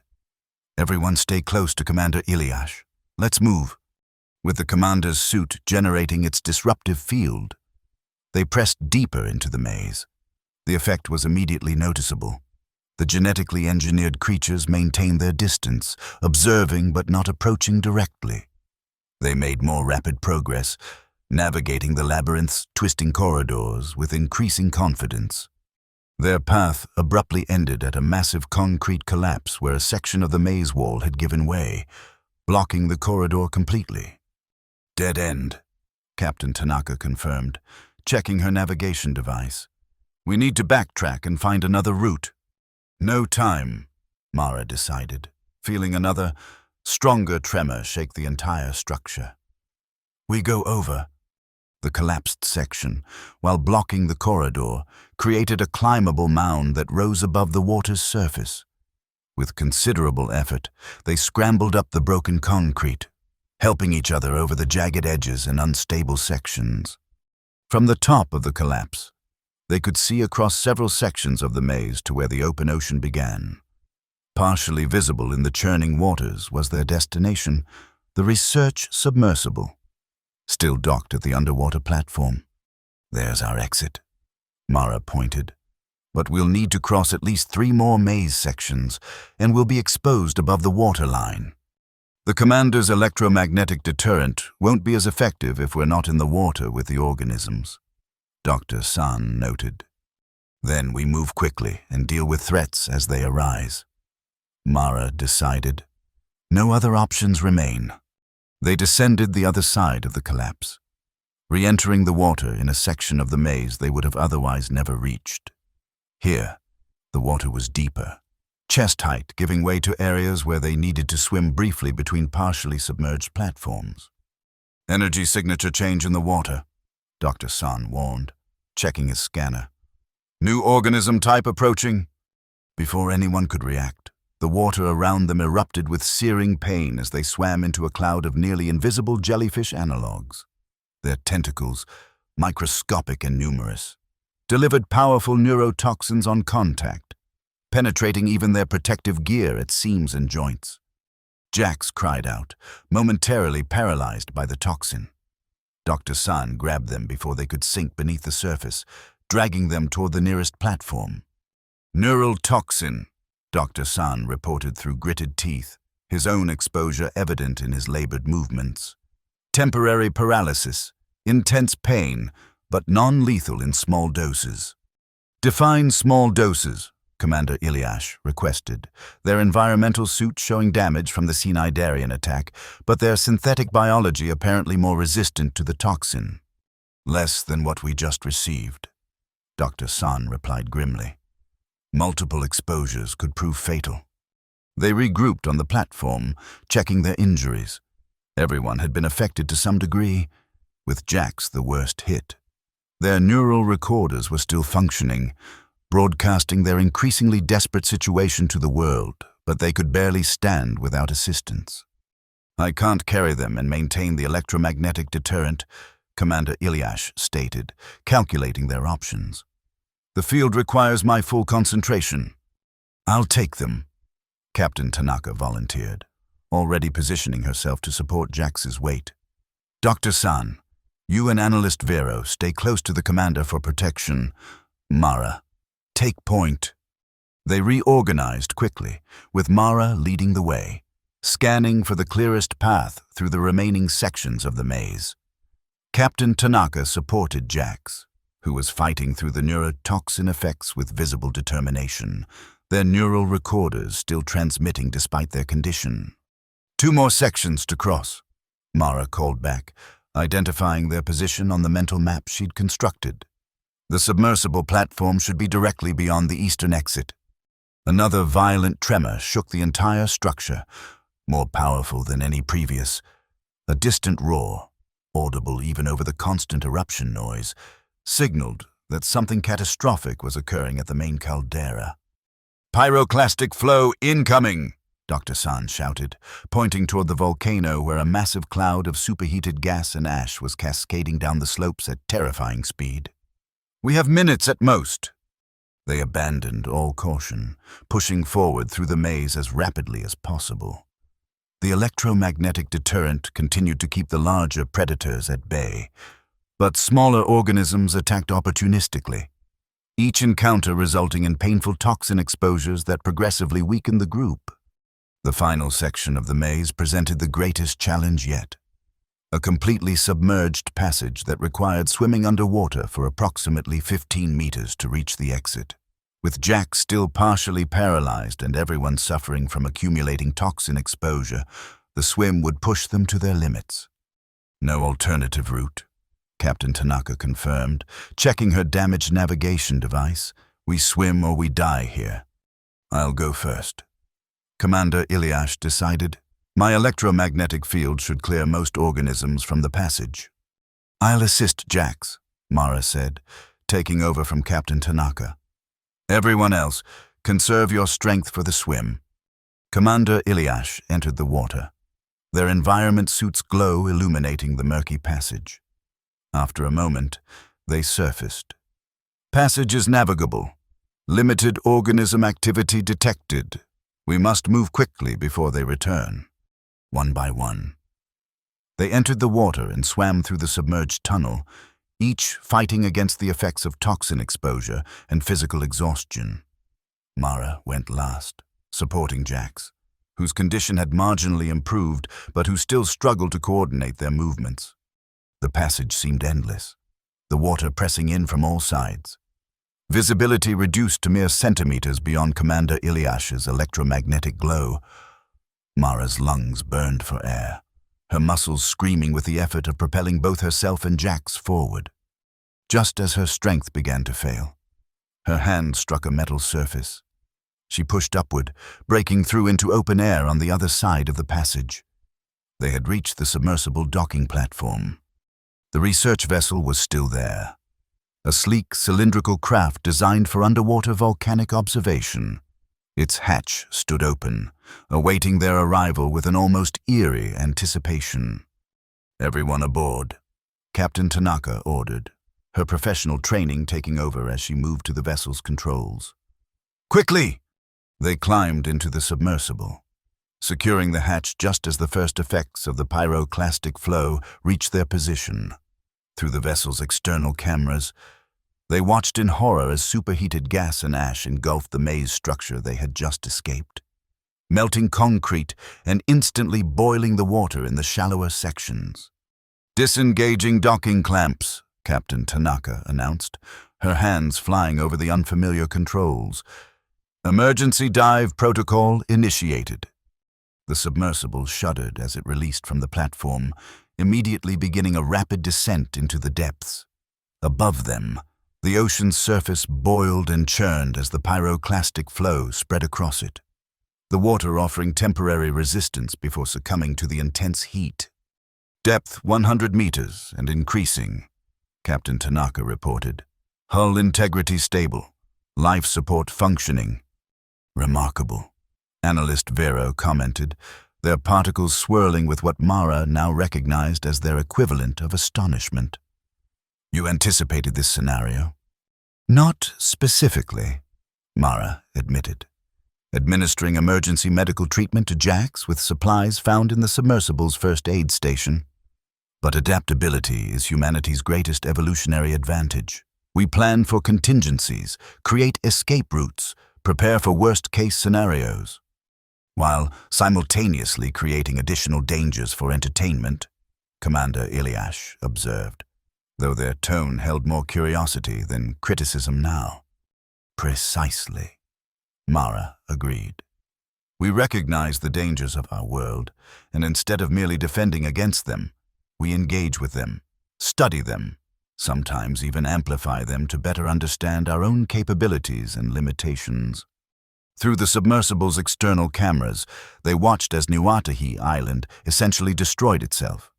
Everyone stay close to Commander Iliash. Let's move. With the commander's suit generating its disruptive field, they pressed deeper into the maze. The effect was immediately noticeable. The genetically engineered creatures maintained their distance, observing but not approaching directly. They made more rapid progress, navigating the labyrinth's twisting corridors with increasing confidence. Their path abruptly ended at a massive concrete collapse where a section of the maze wall had given way, blocking the corridor completely. Dead end, Captain Tanaka confirmed, checking her navigation device. We need to backtrack and find another route. No time, Mara decided, feeling another, stronger tremor shake the entire structure. We go over. The collapsed section, while blocking the corridor, created a climbable mound that rose above the water's surface. With considerable effort, they scrambled up the broken concrete, helping each other over the jagged edges and unstable sections. From the top of the collapse, they could see across several sections of the maze to where the open ocean began. Partially visible in the churning waters was their destination, the research submersible, still docked at the underwater platform. There's our exit, Mara pointed. But we'll need to cross at least 3 more maze sections, and we'll be exposed above the waterline. The commander's electromagnetic deterrent won't be as effective if we're not in the water with the organisms, Dr. San noted. Then we move quickly and deal with threats as they arise, Mara decided. No other options remain. They descended the other side of the collapse, re-entering the water in a section of the maze they would have otherwise never reached. Here, the water was deeper, chest height giving way to areas where they needed to swim briefly between partially submerged platforms. Energy signature change in the water, Dr. San warned, checking his scanner. New organism type approaching. Before anyone could react, the water around them erupted with searing pain as they swam into a cloud of nearly invisible jellyfish analogues. Their tentacles, microscopic and numerous, delivered powerful neurotoxins on contact, penetrating even their protective gear at seams and joints. Jax cried out, momentarily paralyzed by the toxin. Dr. San grabbed them before they could sink beneath the surface, dragging them toward the nearest platform. Neural toxin, Dr. San reported through gritted teeth, his own exposure evident in his labored movements. Temporary paralysis, intense pain, but non-lethal in small doses. Define small doses, Commander Iliash requested, their environmental suit showing damage from the Cnidarian attack, but their synthetic biology apparently more resistant to the toxin. Less than what we just received, Dr. San replied grimly. Multiple exposures could prove fatal. They regrouped on the platform, checking their injuries. Everyone had been affected to some degree, with Jax the worst hit. Their neural recorders were still functioning, broadcasting their increasingly desperate situation to the world, but they could barely stand without assistance. I can't carry them and maintain the electromagnetic deterrent, Commander Iliash stated, calculating their options. The field requires my full concentration. I'll take them, Captain Tanaka volunteered, already positioning herself to support Jax's weight. Dr. San, you and Analyst Vero stay close to the commander for protection. Mara, take point. They reorganized quickly, with Mara leading the way, scanning for the clearest path through the remaining sections of the maze. Captain Tanaka supported Jax, who was fighting through the neurotoxin effects with visible determination, their neural recorders still transmitting despite their condition. 2 more sections to cross, Mara called back, identifying their position on the mental map she'd constructed. The submersible platform should be directly beyond the eastern exit. Another violent tremor shook the entire structure, more powerful than any previous. A distant roar, audible even over the constant eruption noise, signaled that something catastrophic was occurring at the main caldera. Pyroclastic flow incoming, Dr. San shouted, pointing toward the volcano where a massive cloud of superheated gas and ash was cascading down the slopes at terrifying speed. "We have minutes at most." They abandoned all caution, pushing forward through the maze as rapidly as possible. The electromagnetic deterrent continued to keep the larger predators at bay, but smaller organisms attacked opportunistically, each encounter resulting in painful toxin exposures that progressively weakened the group. The final section of the maze presented the greatest challenge yet. A completely submerged passage that required swimming underwater for approximately 15 meters to reach the exit. With Jack still partially paralyzed and everyone suffering from accumulating toxin exposure, the swim would push them to their limits. "No alternative route," Captain Tanaka confirmed, checking her damaged navigation device. "We swim or we die here." "I'll go first," Commander Ilyash decided. "My electromagnetic field should clear most organisms from the passage." "I'll assist Jax," Mara said, taking over from Captain Tanaka. "Everyone else, conserve your strength for the swim." Commander Ilyash entered the water. Their environment suits glow illuminating the murky passage. After a moment, they surfaced. "Passage is navigable. Limited organism activity detected. We must move quickly before they return." One by one, they entered the water and swam through the submerged tunnel, each fighting against the effects of toxin exposure and physical exhaustion. Mara went last, supporting Jax, whose condition had marginally improved but who still struggled to coordinate their movements. The passage seemed endless, the water pressing in from all sides. Visibility reduced to mere centimeters beyond Commander Ilyash's electromagnetic glow. Mara's lungs burned for air, her muscles screaming with the effort of propelling both herself and Jax forward. Just as her strength began to fail, her hand struck a metal surface. She pushed upward, breaking through into open air on the other side of the passage. They had reached the submersible docking platform. The research vessel was still there. A sleek, cylindrical craft designed for underwater volcanic observation. Its hatch stood open, awaiting their arrival with an almost eerie anticipation. "Everyone aboard," Captain Tanaka ordered, her professional training taking over as she moved to the vessel's controls. "Quickly!" They climbed into the submersible, securing the hatch just as the first effects of the pyroclastic flow reached their position. Through the vessel's external cameras, they watched in horror as superheated gas and ash engulfed the maze structure they had just escaped, melting concrete and instantly boiling the water in the shallower sections. "Disengaging docking clamps," Captain Tanaka announced, her hands flying over the unfamiliar controls. "Emergency dive protocol initiated." The submersible shuddered as it released from the platform, immediately beginning a rapid descent into the depths. Above them, the ocean's surface boiled and churned as the pyroclastic flow spread across it, the water offering temporary resistance before succumbing to the intense heat. "Depth 100 meters and increasing," Captain Tanaka reported. "Hull integrity stable. Life support functioning." "Remarkable," Analyst Vero commented, their particles swirling with what Mara now recognized as their equivalent of astonishment. "You anticipated this scenario?" "Not specifically," Mara admitted, administering emergency medical treatment to Jax with supplies found in the submersible's first aid station. "But adaptability is humanity's greatest evolutionary advantage. We plan for contingencies, create escape routes, prepare for worst-case scenarios, while simultaneously creating additional dangers for entertainment," Commander Ilyash observed, though their tone held more curiosity than criticism now. "Precisely," Mara agreed. "We recognize the dangers of our world, and instead of merely defending against them, we engage with them, study them, sometimes even amplify them to better understand our own capabilities and limitations." Through the submersible's external cameras, they watched as Nuatahi Island essentially destroyed itself.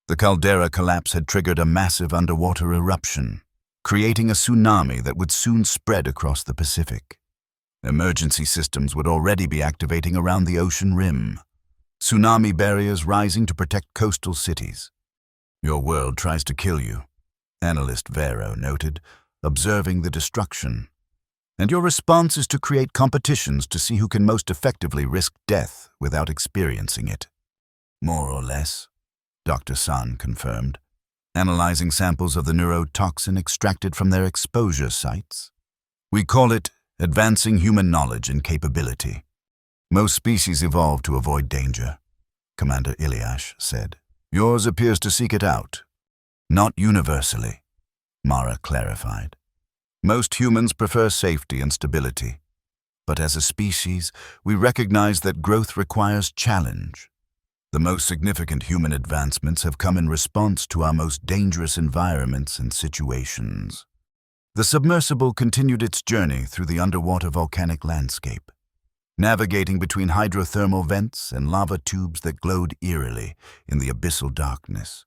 The caldera collapse had triggered a massive underwater eruption, creating a tsunami that would soon spread across the Pacific. Emergency systems would already be activating around the ocean rim. Tsunami barriers rising to protect coastal cities. Your world tries to kill you, analyst Vero noted, observing the destruction. And your response is to create competitions to see who can most effectively risk death without experiencing it. More or less, Dr. San confirmed, analyzing samples of the neurotoxin extracted from their exposure sites. We call it advancing human knowledge and capability. Most species evolve to avoid danger, Commander Iliash said. Yours appears to seek it out. Not universally, Mara clarified. Most humans prefer safety and stability. But as a species, we recognize that growth requires challenge. The most significant human advancements have come in response to our most dangerous environments and situations. The submersible continued its journey through the underwater volcanic landscape, navigating between hydrothermal vents and lava tubes that glowed eerily in the abyssal darkness.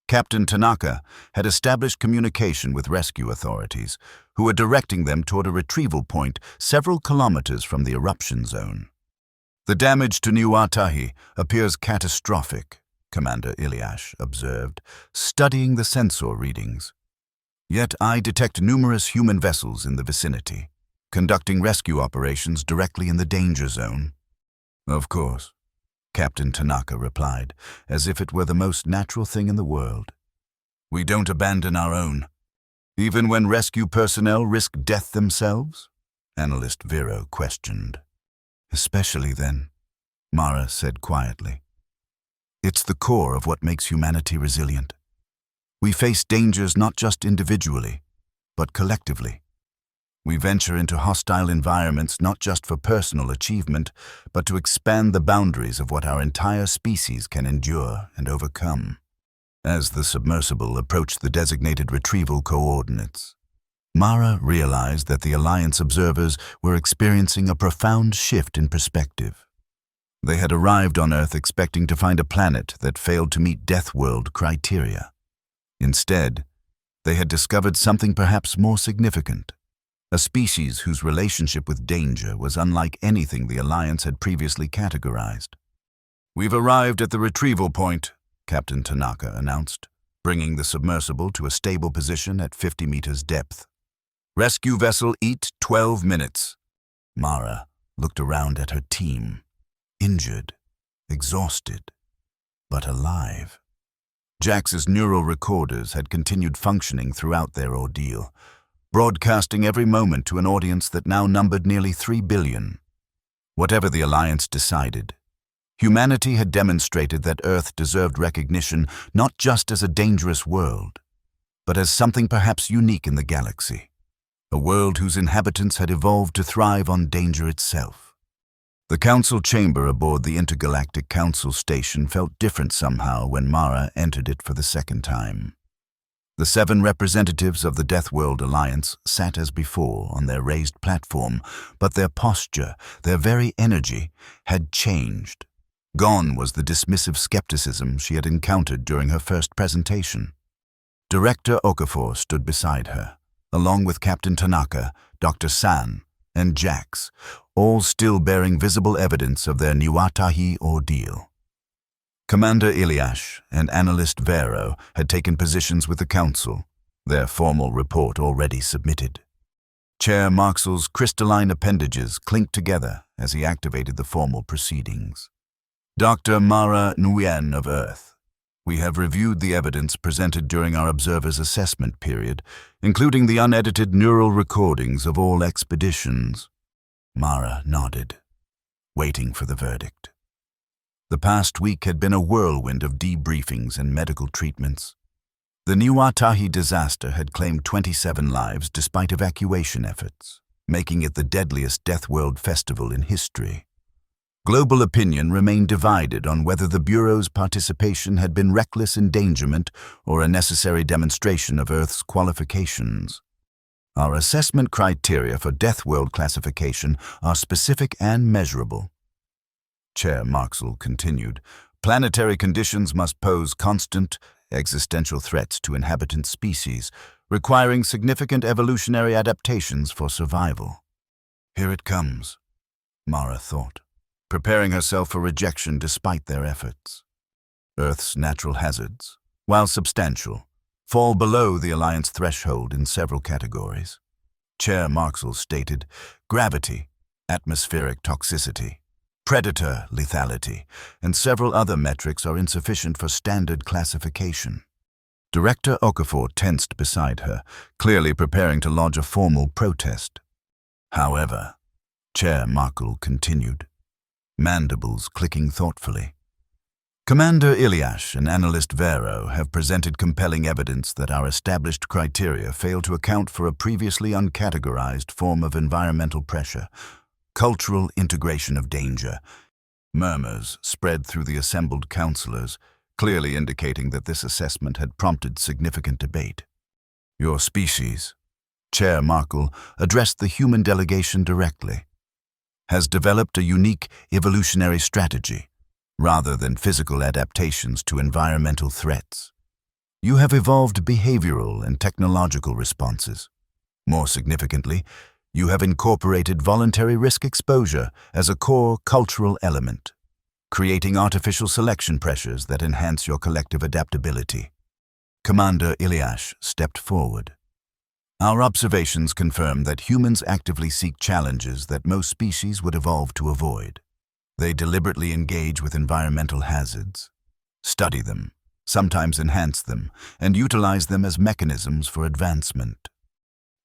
Captain Tanaka had established communication with rescue authorities, who were directing them toward a retrieval point several kilometers from the eruption zone. The damage to New Atahi appears catastrophic, Commander Iliash observed, studying the sensor readings. Yet I detect numerous human vessels in the vicinity, conducting rescue operations directly in the danger zone. Of course, Captain Tanaka replied, as if it were the most natural thing in the world. We don't abandon our own, even when rescue personnel risk death themselves? Analyst Vero questioned. Especially then, Mara said quietly. It's the core of what makes humanity resilient. We face dangers not just individually, but collectively. We venture into hostile environments not just for personal achievement, but to expand the boundaries of what our entire species can endure and overcome. As the submersible approached the designated retrieval coordinates, Mara realized that the Alliance observers were experiencing a profound shift in perspective. They had arrived on Earth expecting to find a planet that failed to meet Deathworld criteria. Instead, they had discovered something perhaps more significant. A species whose relationship with danger was unlike anything the Alliance had previously categorized. We've arrived at the retrieval point, Captain Tanaka announced, bringing the submersible to a stable position at 50 meters depth. Rescue vessel EAT 12 minutes. Mara looked around at her team, injured, exhausted, but alive. Jax's neural recorders had continued functioning throughout their ordeal, broadcasting every moment to an audience that now numbered nearly 3 billion. Whatever the Alliance decided, humanity had demonstrated that Earth deserved recognition not just as a dangerous world, but as something perhaps unique in the galaxy, a world whose inhabitants had evolved to thrive on danger itself. The council chamber aboard the Intergalactic Council station felt different somehow when Mara entered it for the second time. The 7 representatives of the Deathworld Alliance sat as before on their raised platform, but their posture, their very energy, had changed. Gone was the dismissive skepticism she had encountered during her first presentation. Director Okafor stood beside her, along with Captain Tanaka, Dr. San, and Jax, all still bearing visible evidence of their Niwatahi ordeal. Commander Iliash and Analyst Vero had taken positions with the Council, their formal report already submitted. Chair Marxell's crystalline appendages clinked together as he activated the formal proceedings. Dr. Mara Nguyen of Earth, we have reviewed the evidence presented during our observer's assessment period, including the unedited neural recordings of all expeditions. Mara nodded, waiting for the verdict. The past week had been a whirlwind of debriefings and medical treatments. The Niwatahi disaster had claimed 27 lives despite evacuation efforts, making it the deadliest Deathworld festival in history. Global opinion remained divided on whether the Bureau's participation had been reckless endangerment or a necessary demonstration of Earth's qualifications. Our assessment criteria for Deathworld classification are specific and measurable. Chair Marxell continued, planetary conditions must pose constant, existential threats to inhabitant species, requiring significant evolutionary adaptations for survival. Here it comes, Mara thought, preparing herself for rejection despite their efforts. Earth's natural hazards, while substantial, fall below the Alliance threshold in several categories. Chair Marxell stated, gravity, atmospheric toxicity, predator lethality, and several other metrics are insufficient for standard classification. Director Okafor tensed beside her, clearly preparing to lodge a formal protest. However, Chair Marxell continued, mandibles clicking thoughtfully. Commander Iliash and Analyst Vero have presented compelling evidence that our established criteria fail to account for a previously uncategorized form of environmental pressure, cultural integration of danger. Murmurs spread through the assembled councillors, clearly indicating that this assessment had prompted significant debate. Your species, Chair Marxell addressed the human delegation directly, has developed a unique evolutionary strategy, rather than physical adaptations to environmental threats. You have evolved behavioral and technological responses. More significantly, you have incorporated voluntary risk exposure as a core cultural element, creating artificial selection pressures that enhance your collective adaptability. Commander Iliash stepped forward. Our observations confirm that humans actively seek challenges that most species would evolve to avoid. They deliberately engage with environmental hazards, study them, sometimes enhance them, and utilize them as mechanisms for advancement.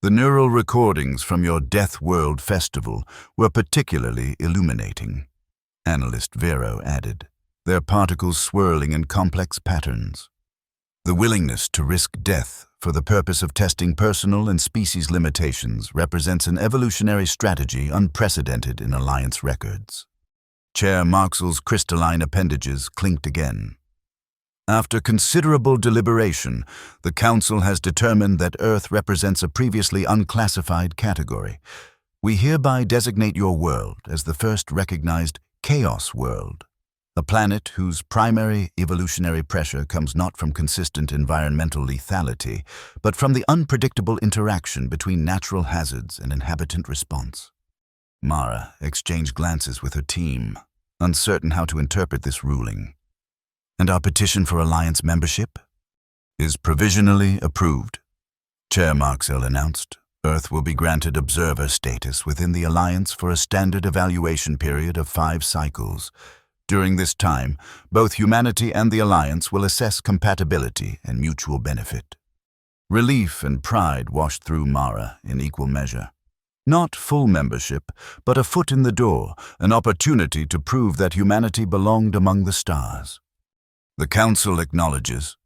The neural recordings from your Deathworld festival were particularly illuminating, Analyst Vero added, their particles swirling in complex patterns. The willingness to risk death for the purpose of testing personal and species limitations represents an evolutionary strategy unprecedented in Alliance records. Chair Marxell's crystalline appendages clinked again. After considerable deliberation, the Council has determined that Earth represents a previously unclassified category. We hereby designate your world as the first recognized Chaos World, a planet whose primary evolutionary pressure comes not from consistent environmental lethality, but from the unpredictable interaction between natural hazards and inhabitant response. Mara exchanged glances with her team, uncertain how to interpret this ruling. And our petition for Alliance membership is provisionally approved, Chair Marxell announced. Earth will be granted observer status within the Alliance for a standard evaluation period of 5 cycles. During this time, both humanity and the Alliance will assess compatibility and mutual benefit. Relief and pride washed through Mara in equal measure. Not full membership, but a foot in the door, an opportunity to prove that humanity belonged among the stars. The Council acknowledges,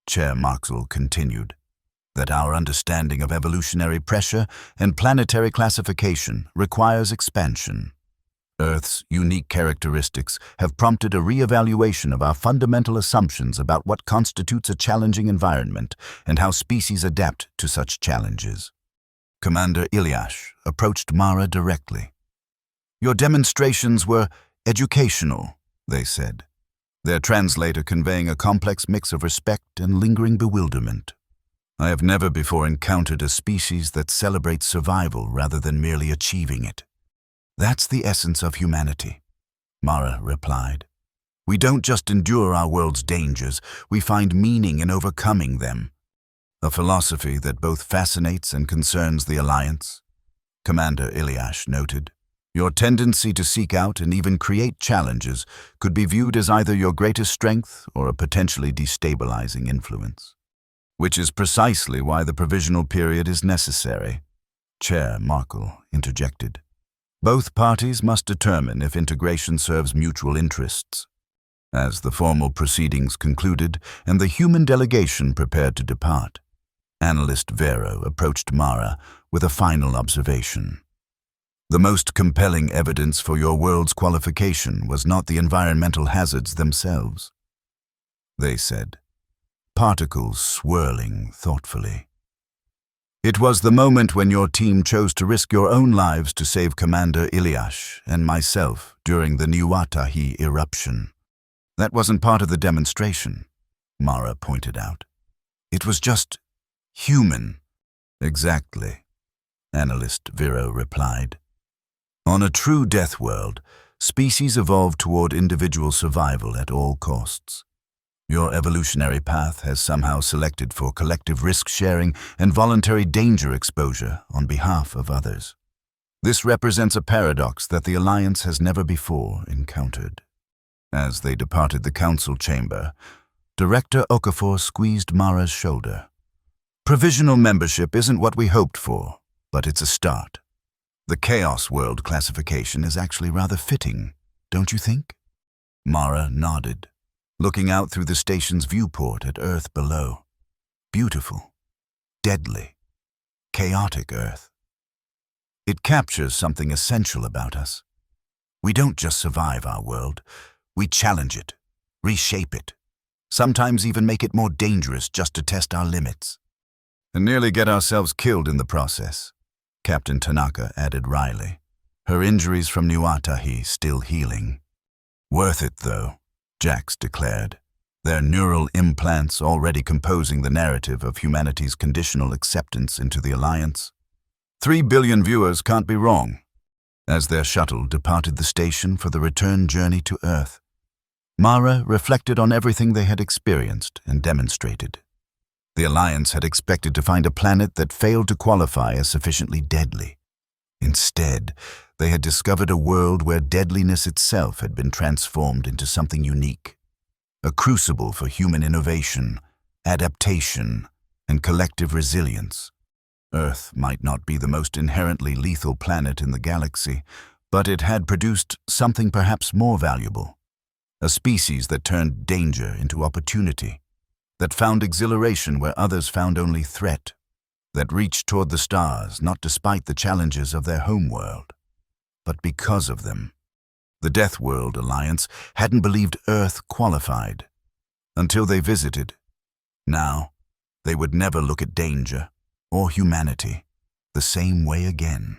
Chair Marxell continued, that our understanding of evolutionary pressure and planetary classification requires expansion. Earth's unique characteristics have prompted a re-evaluation of our fundamental assumptions about what constitutes a challenging environment and how species adapt to such challenges. Commander Iliash approached Mara directly. Your demonstrations were educational, they said, their translator conveying a complex mix of respect and lingering bewilderment. I have never before encountered a species that celebrates survival rather than merely achieving it. That's the essence of humanity, Mara replied. We don't just endure our world's dangers, we find meaning in overcoming them. A philosophy that both fascinates and concerns the Alliance, Commander Iliash noted. Your tendency to seek out and even create challenges could be viewed as either your greatest strength or a potentially destabilizing influence. Which is precisely why the provisional period is necessary, Chair Marxell interjected. Both parties must determine if integration serves mutual interests. As the formal proceedings concluded and the human delegation prepared to depart, Analyst Vero approached Mara with a final observation. The most compelling evidence for your world's qualification was not the environmental hazards themselves, they said, particles swirling thoughtfully. It was the moment when your team chose to risk your own lives to save Commander Iliash and myself during the Niwatahi eruption. That wasn't part of the demonstration, Mara pointed out. It was just human. Exactly, Analyst Vero replied. On a true death world, species evolve toward individual survival at all costs. Your evolutionary path has somehow selected for collective risk-sharing and voluntary danger exposure on behalf of others. This represents a paradox that the Alliance has never before encountered. As they departed the council chamber, Director Okafor squeezed Mara's shoulder. Provisional membership isn't what we hoped for, but it's a start. The Chaos World classification is actually rather fitting, don't you think? Mara nodded, looking out through the station's viewport at Earth below. Beautiful, deadly, chaotic Earth. It captures something essential about us. We don't just survive our world, we challenge it, reshape it, sometimes even make it more dangerous just to test our limits. And nearly get ourselves killed in the process, Captain Tanaka added wryly, her injuries from Nuatahi still healing. Worth it, though, Jax declared, their neural implants already composing the narrative of humanity's conditional acceptance into the Alliance. 3 billion viewers can't be wrong. As their shuttle departed the station for the return journey to Earth, Mara reflected on everything they had experienced and demonstrated. The Alliance had expected to find a planet that failed to qualify as sufficiently deadly. Instead, they had discovered a world where deadliness itself had been transformed into something unique, a crucible for human innovation, adaptation, and collective resilience. Earth might not be the most inherently lethal planet in the galaxy, but it had produced something perhaps more valuable, a species that turned danger into opportunity, that found exhilaration where others found only threat, that reached toward the stars not despite the challenges of their homeworld, but because of them. The Deathworld Alliance hadn't believed Earth qualified until they visited. Now, they would never look at danger or humanity the same way again.